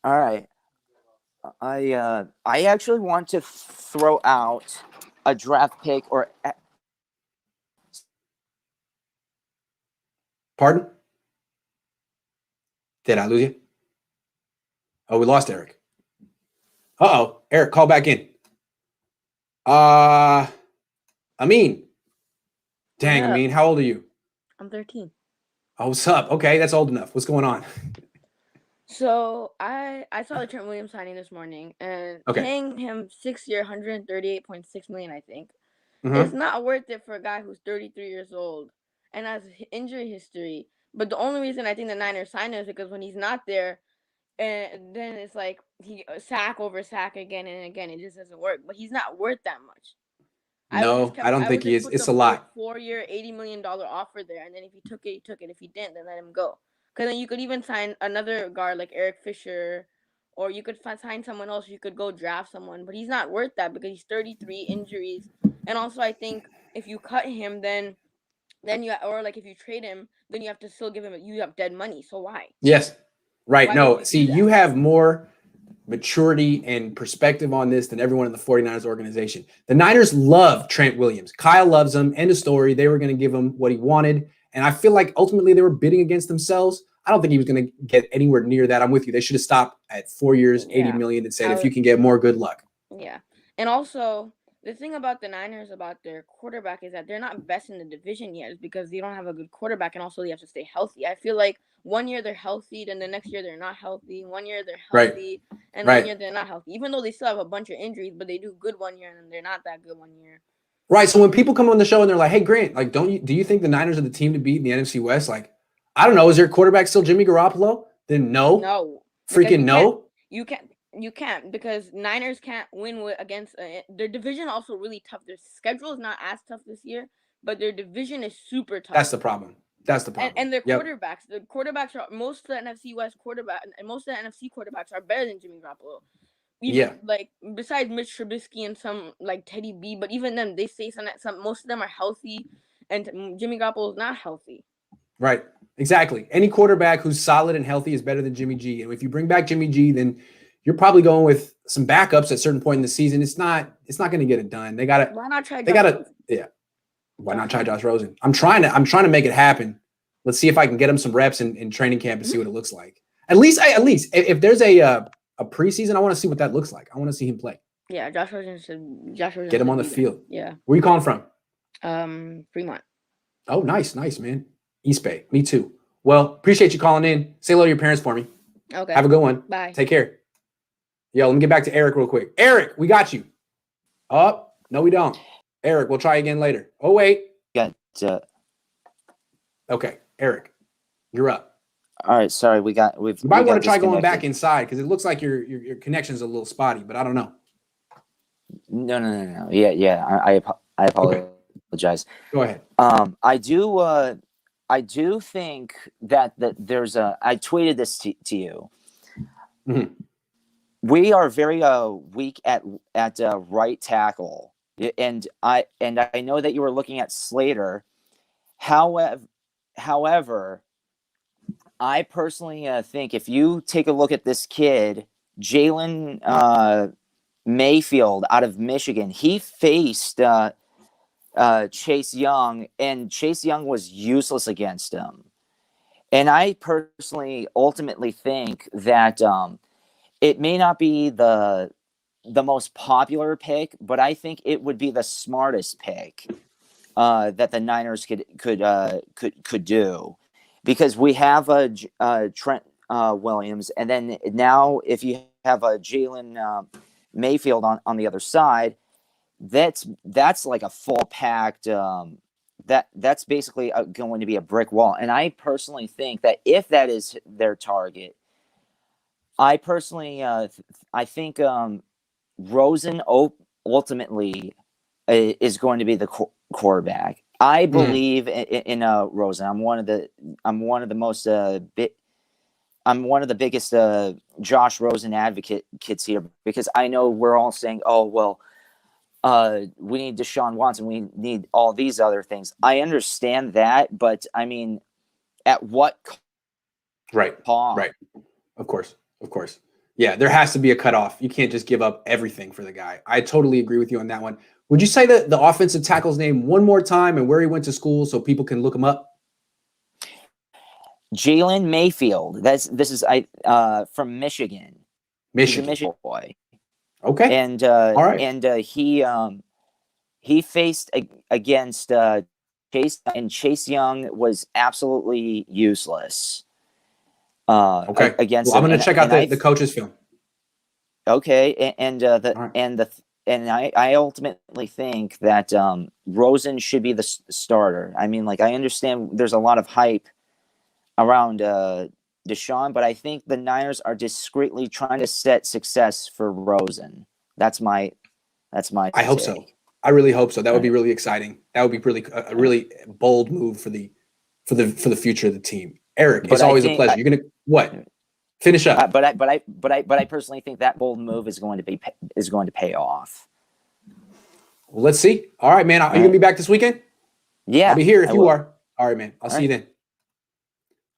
right. I actually want to throw out a draft pick or. Pardon? Did I lose you? Oh, we lost Eric. Uh-oh. Eric, call back in. Amin. Dang, What up? Amin, how old are you? I'm 13. Oh, what's up? Okay, that's old enough. What's going on? So I saw the Trent Williams signing this morning, and paying him 6 year, 138.6 million, I think, it's not worth it for a guy who's 33 years old and has injury history. But the only reason I think the Niners signed him is because when he's not there, and then it's like he sack over sack again and again. It just doesn't work. But he's not worth that much. No, I don't think he is. It's a lot. 4 year, $80 million offer there, and then if he took it, he took it. If he didn't, then let him go. Because then you could even sign another guard like Eric Fisher, or you could sign someone else. You could go draft someone, but he's not worth that because he's 33, injuries, and also I think if you cut him, then you, or like if you trade him, then you have to still give him. You have dead money, so why? Yes, right. Why No, see, you have more maturity and perspective on this than everyone in the 49ers organization. The Niners love Trent Williams. Kyle loves him. End of story. They were going to give him what he wanted. And I feel like ultimately they were bidding against themselves. I don't think he was going to get anywhere near that. I'm with you. They should have stopped at 4 years, 80 million and said, if you can get more, good luck. Yeah. And also, the thing about the Niners, about their quarterback, is that they're not best in the division yet, is because they don't have a good quarterback, and also they have to stay healthy. I feel like 1 year they're healthy, then the next year they're not healthy. 1 year they're healthy, and 1 year they're not healthy. Even though they still have a bunch of injuries, but they do good 1 year, and then they're not that good 1 year. Right. So when people come on the show and they're like, hey, Grant, like, do you think the Niners are the team to beat in the NFC West? Like, I don't know. Is their quarterback still Jimmy Garoppolo? Then no. No. Freaking no. You can't because Niners can't win against their division. Also really tough. Their schedule is not as tough this year, but their division is super tough. That's the problem. And their quarterbacks. The quarterbacks are most of the NFC West quarterback, and most of the NFC quarterbacks are better than Jimmy Garoppolo. Even, like besides Mitch Trubisky and some like Teddy B, but even then they say some most of them are healthy, and Jimmy Garoppolo is not healthy. Right. Exactly. Any quarterback who's solid and healthy is better than Jimmy G. And if you bring back Jimmy G, then you're probably going with some backups at a certain point in the season. It's not going to get it done. They got to. Why not try? Why not try Josh Rosen? I'm trying to make it happen. Let's see if I can get him some reps in training camp and see what it looks like. At least if there's a preseason, I want to see what that looks like. I want to see him play. Yeah, Josh Rosen should get him on the field. Yeah. Where you calling from? Fremont. Oh, nice, man. East Bay. Me too. Well, appreciate you calling in. Say hello to your parents for me. Okay. Have a good one. Bye. Take care. Yo, let me get back to Eric real quick. Eric, we got you. Oh, no, we don't. Eric, we'll try again later. Oh, wait. Okay, Eric, you're up. All right, sorry, you might want to try going back inside because it looks like your connection's a little spotty, but I don't know. No. Yeah. I apologize. Go ahead. I do think that there's I tweeted this to you. Mm-hmm. We are very weak at right tackle, and I know that you were looking at Slater. However, I personally think if you take a look at this kid, Jalen Mayfield out of Michigan, he faced Chase Young, and Chase Young was useless against him. And I personally ultimately think that it may not be the most popular pick, but I think it would be the smartest pick that the Niners could do, because we have a Trent Williams, and then now if you have a Jalen Mayfield on the other side, that's like a full packed. That's basically going to be a brick wall, and I personally think that if that is their target, I personally I think Rosen ultimately is going to be the quarterback. I believe in Rosen. I'm one of the biggest Josh Rosen advocates here, because I know we're all saying, oh well, we need Deshaun Watson, we need all these other things. I understand that, but I mean, at what cost? Right. Of course. Yeah, there has to be a cutoff. You can't just give up everything for the guy. I totally agree with you on that one. Would you say that the offensive tackle's name one more time and where he went to school so people can look him up? Jalen Mayfield. This is from Michigan. He's a Michigan boy. Okay. And all right. And he faced against Chase, and Chase Young was absolutely useless. Okay. Against well, I'm going to check out the the coach's film. Okay, I ultimately think that Rosen should be the starter. I mean, like, I understand there's a lot of hype around Deshaun, but I think the Niners are discreetly trying to set success for Rosen. That's my. I hope so. I really hope so. That would be really exciting. That would be really a really bold move for the future of the team. Eric, it's always a pleasure. You're gonna what? Finish up. But I personally think that bold move is going to pay off. Well, let's see. All right, man. Are you gonna be back this weekend? Yeah, I'll be here if you are. All right, man. I'll see you then.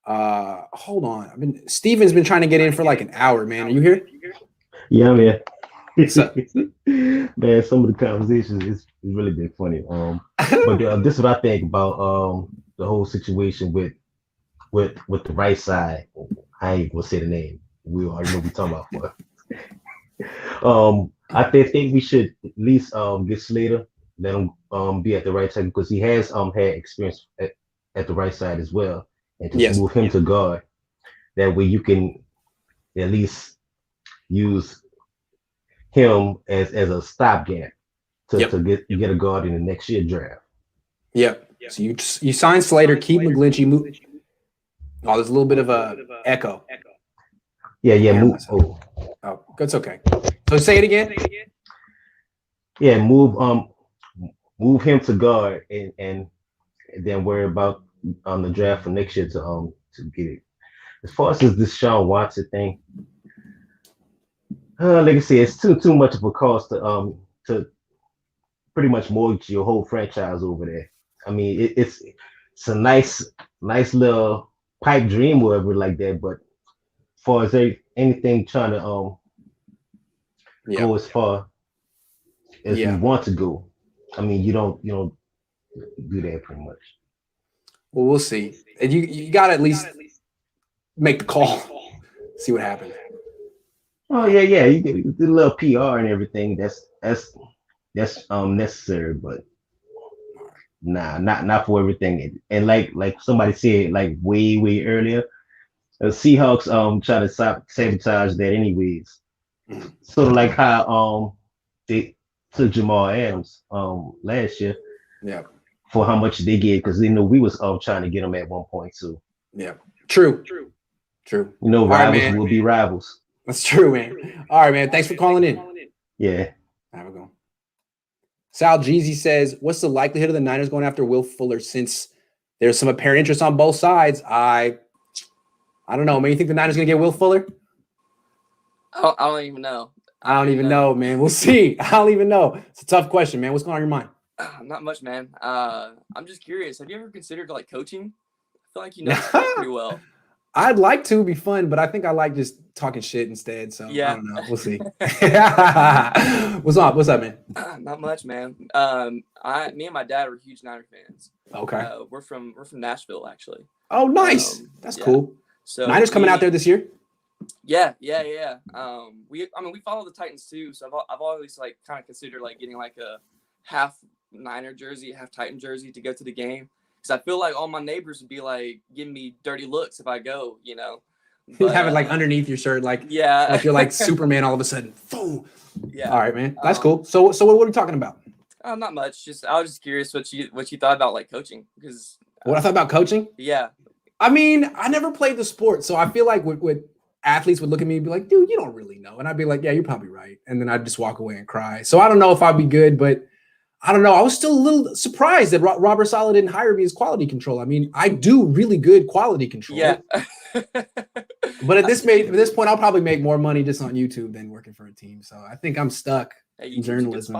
Hold on. Steven's been trying to get in for like an hour, man. Are you here? Yeah, I'm here. What's up? Man, some of the conversations is really been funny. But this is what I think about the whole situation with the right side. I ain't gonna say the name. We already know what we're talking about. I think we should at least get Slater, let him be at the right side, because he has had experience at the right side as well, and just move him to guard. That way you can at least use him as a stopgap to get a guard in the next year draft. Yep. So you sign Slater, keep McGlinchey. Oh, there's a little bit of a echo. Yeah. Oh, that's okay. So say it again. Yeah, move him to guard and then worry about the draft for next year to get it. As far as this Deshaun Watson thing, like I said, it's too much of a cost to pretty much mortgage your whole franchise over there. I mean, it's a nice little pipe dream or whatever like that, but as far as anything trying to go as far as you want to go, I mean, you don't do that pretty much. Well, we'll see. And you got to at least make the call, see what happens. Oh yeah, you do a little PR and everything. That's necessary, but nah, not for everything. And like somebody said, like way earlier, the Seahawks try to sabotage that anyways. Sort of like how they took Jamal Adams last year. Yeah. For how much they gave, because they know we was trying to get them at one point too. Yeah. True. You know, rivals will be rivals. That's true, man. All right, man. Thanks for calling in. Yeah. Have a go. Sal Jeezy says, what's the likelihood of the Niners going after Will Fuller since there's some apparent interest on both sides? I don't know, man. You think the Niners going to get Will Fuller? I don't even know. I don't even know, man. We'll see. I don't even know. It's a tough question, man. What's going on in your mind? Not much, man. I'm just curious. Have you ever considered like coaching? I feel like you know pretty well. I'd like to be fun, but I think I like just talking shit instead. So yeah. I don't know. We'll see. What's up? What's up, man? Not much, man. Me and my dad are huge Niner fans. Okay. We're from Nashville, actually. Oh, nice. That's cool. So Niners coming out there this year? Yeah. We follow the Titans too, so I've always like kind of considered like getting like a half Niner jersey, half Titan jersey to go to the game. Because I feel like all my neighbors would be like giving me dirty looks if I go, you know. But, have it like underneath your shirt, like like you're like Superman all of a sudden. Boom. Yeah. All right, man. That's cool. So what are we talking about? Not much. I was just curious what you thought about like coaching, because what I thought about coaching? Yeah. I mean, I never played the sport, so I feel like with athletes would look at me and be like, "Dude, you don't really know," and I'd be like, "Yeah, you're probably right," and then I'd just walk away and cry. So I don't know if I'd be good, but I don't know. I was still a little surprised that Robert Saleh didn't hire me as quality control. I mean, I do really good quality control. Yeah. But at this point, I'll probably make more money just on YouTube than working for a team. So I think I'm stuck in journalism.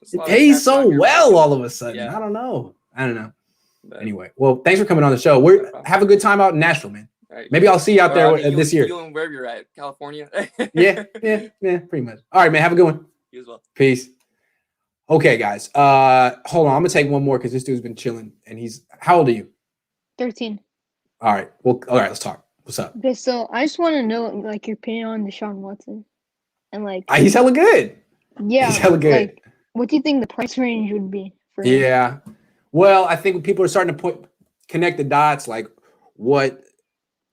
It pays so well all of a sudden. Yeah. I don't know. But anyway, well, thanks for coming on the show. Have a good time out in Nashville, man. Right. Maybe I'll see you out there this year. You wherever you're at, California. yeah, pretty much. All right, man. Have a good one. You as well. Peace. Okay, guys. Hold on. I'm gonna take one more because this dude's been chilling. And how old are you? 13. All right. Well, all right. Let's talk. What's up? Okay, so I just want to know like your opinion on Deshaun Watson, and like he's hella good. Yeah, he's hella good. Like, what do you think the price range would be for him. Yeah. Well, I think people are starting to connect the dots, like what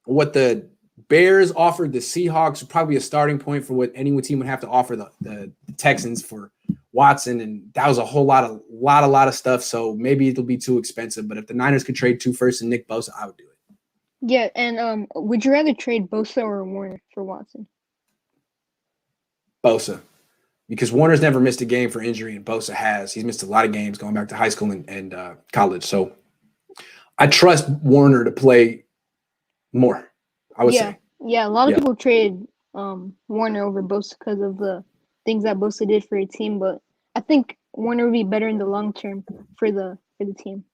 the Bears offered the Seahawks would probably be a starting point for what any team would have to offer the Texans for Watson, and that was a whole lot of stuff. So maybe it'll be too expensive. But if the Niners could trade 2 firsts and Nick Bosa, I would do it. Yeah, and would you rather trade Bosa or Warner for Watson? Bosa, because Warner's never missed a game for injury, and Bosa has. He's missed a lot of games going back to high school and college. So I trust Warner to play more, I would say. Yeah, a lot of people trade Warner over Bosa because of the things that Bosa did for your team, but I think Warner would be better in the long term for the team.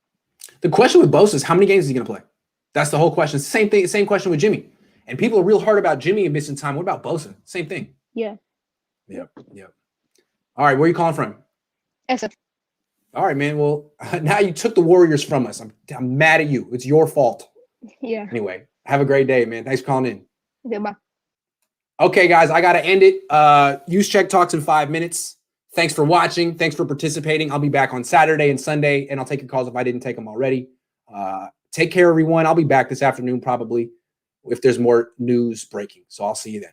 The question with Bosa is how many games is he going to play? That's the whole question. Same thing. Same question with Jimmy. And people are real hard about Jimmy and missing time. What about Bosa? Same thing. Yeah. Yep. All right, where are you calling from? SF. All right, man. Well, now you took the Warriors from us. I'm mad at you. It's your fault. Yeah. Anyway, have a great day, man. Thanks for calling in. Okay, bye. Okay, guys, I got to end it. Use Check talks in 5 minutes. Thanks for watching. Thanks for participating. I'll be back on Saturday and Sunday, and I'll take your calls if I didn't take them already. Take care, everyone. I'll be back this afternoon probably if there's more news breaking. So I'll see you then.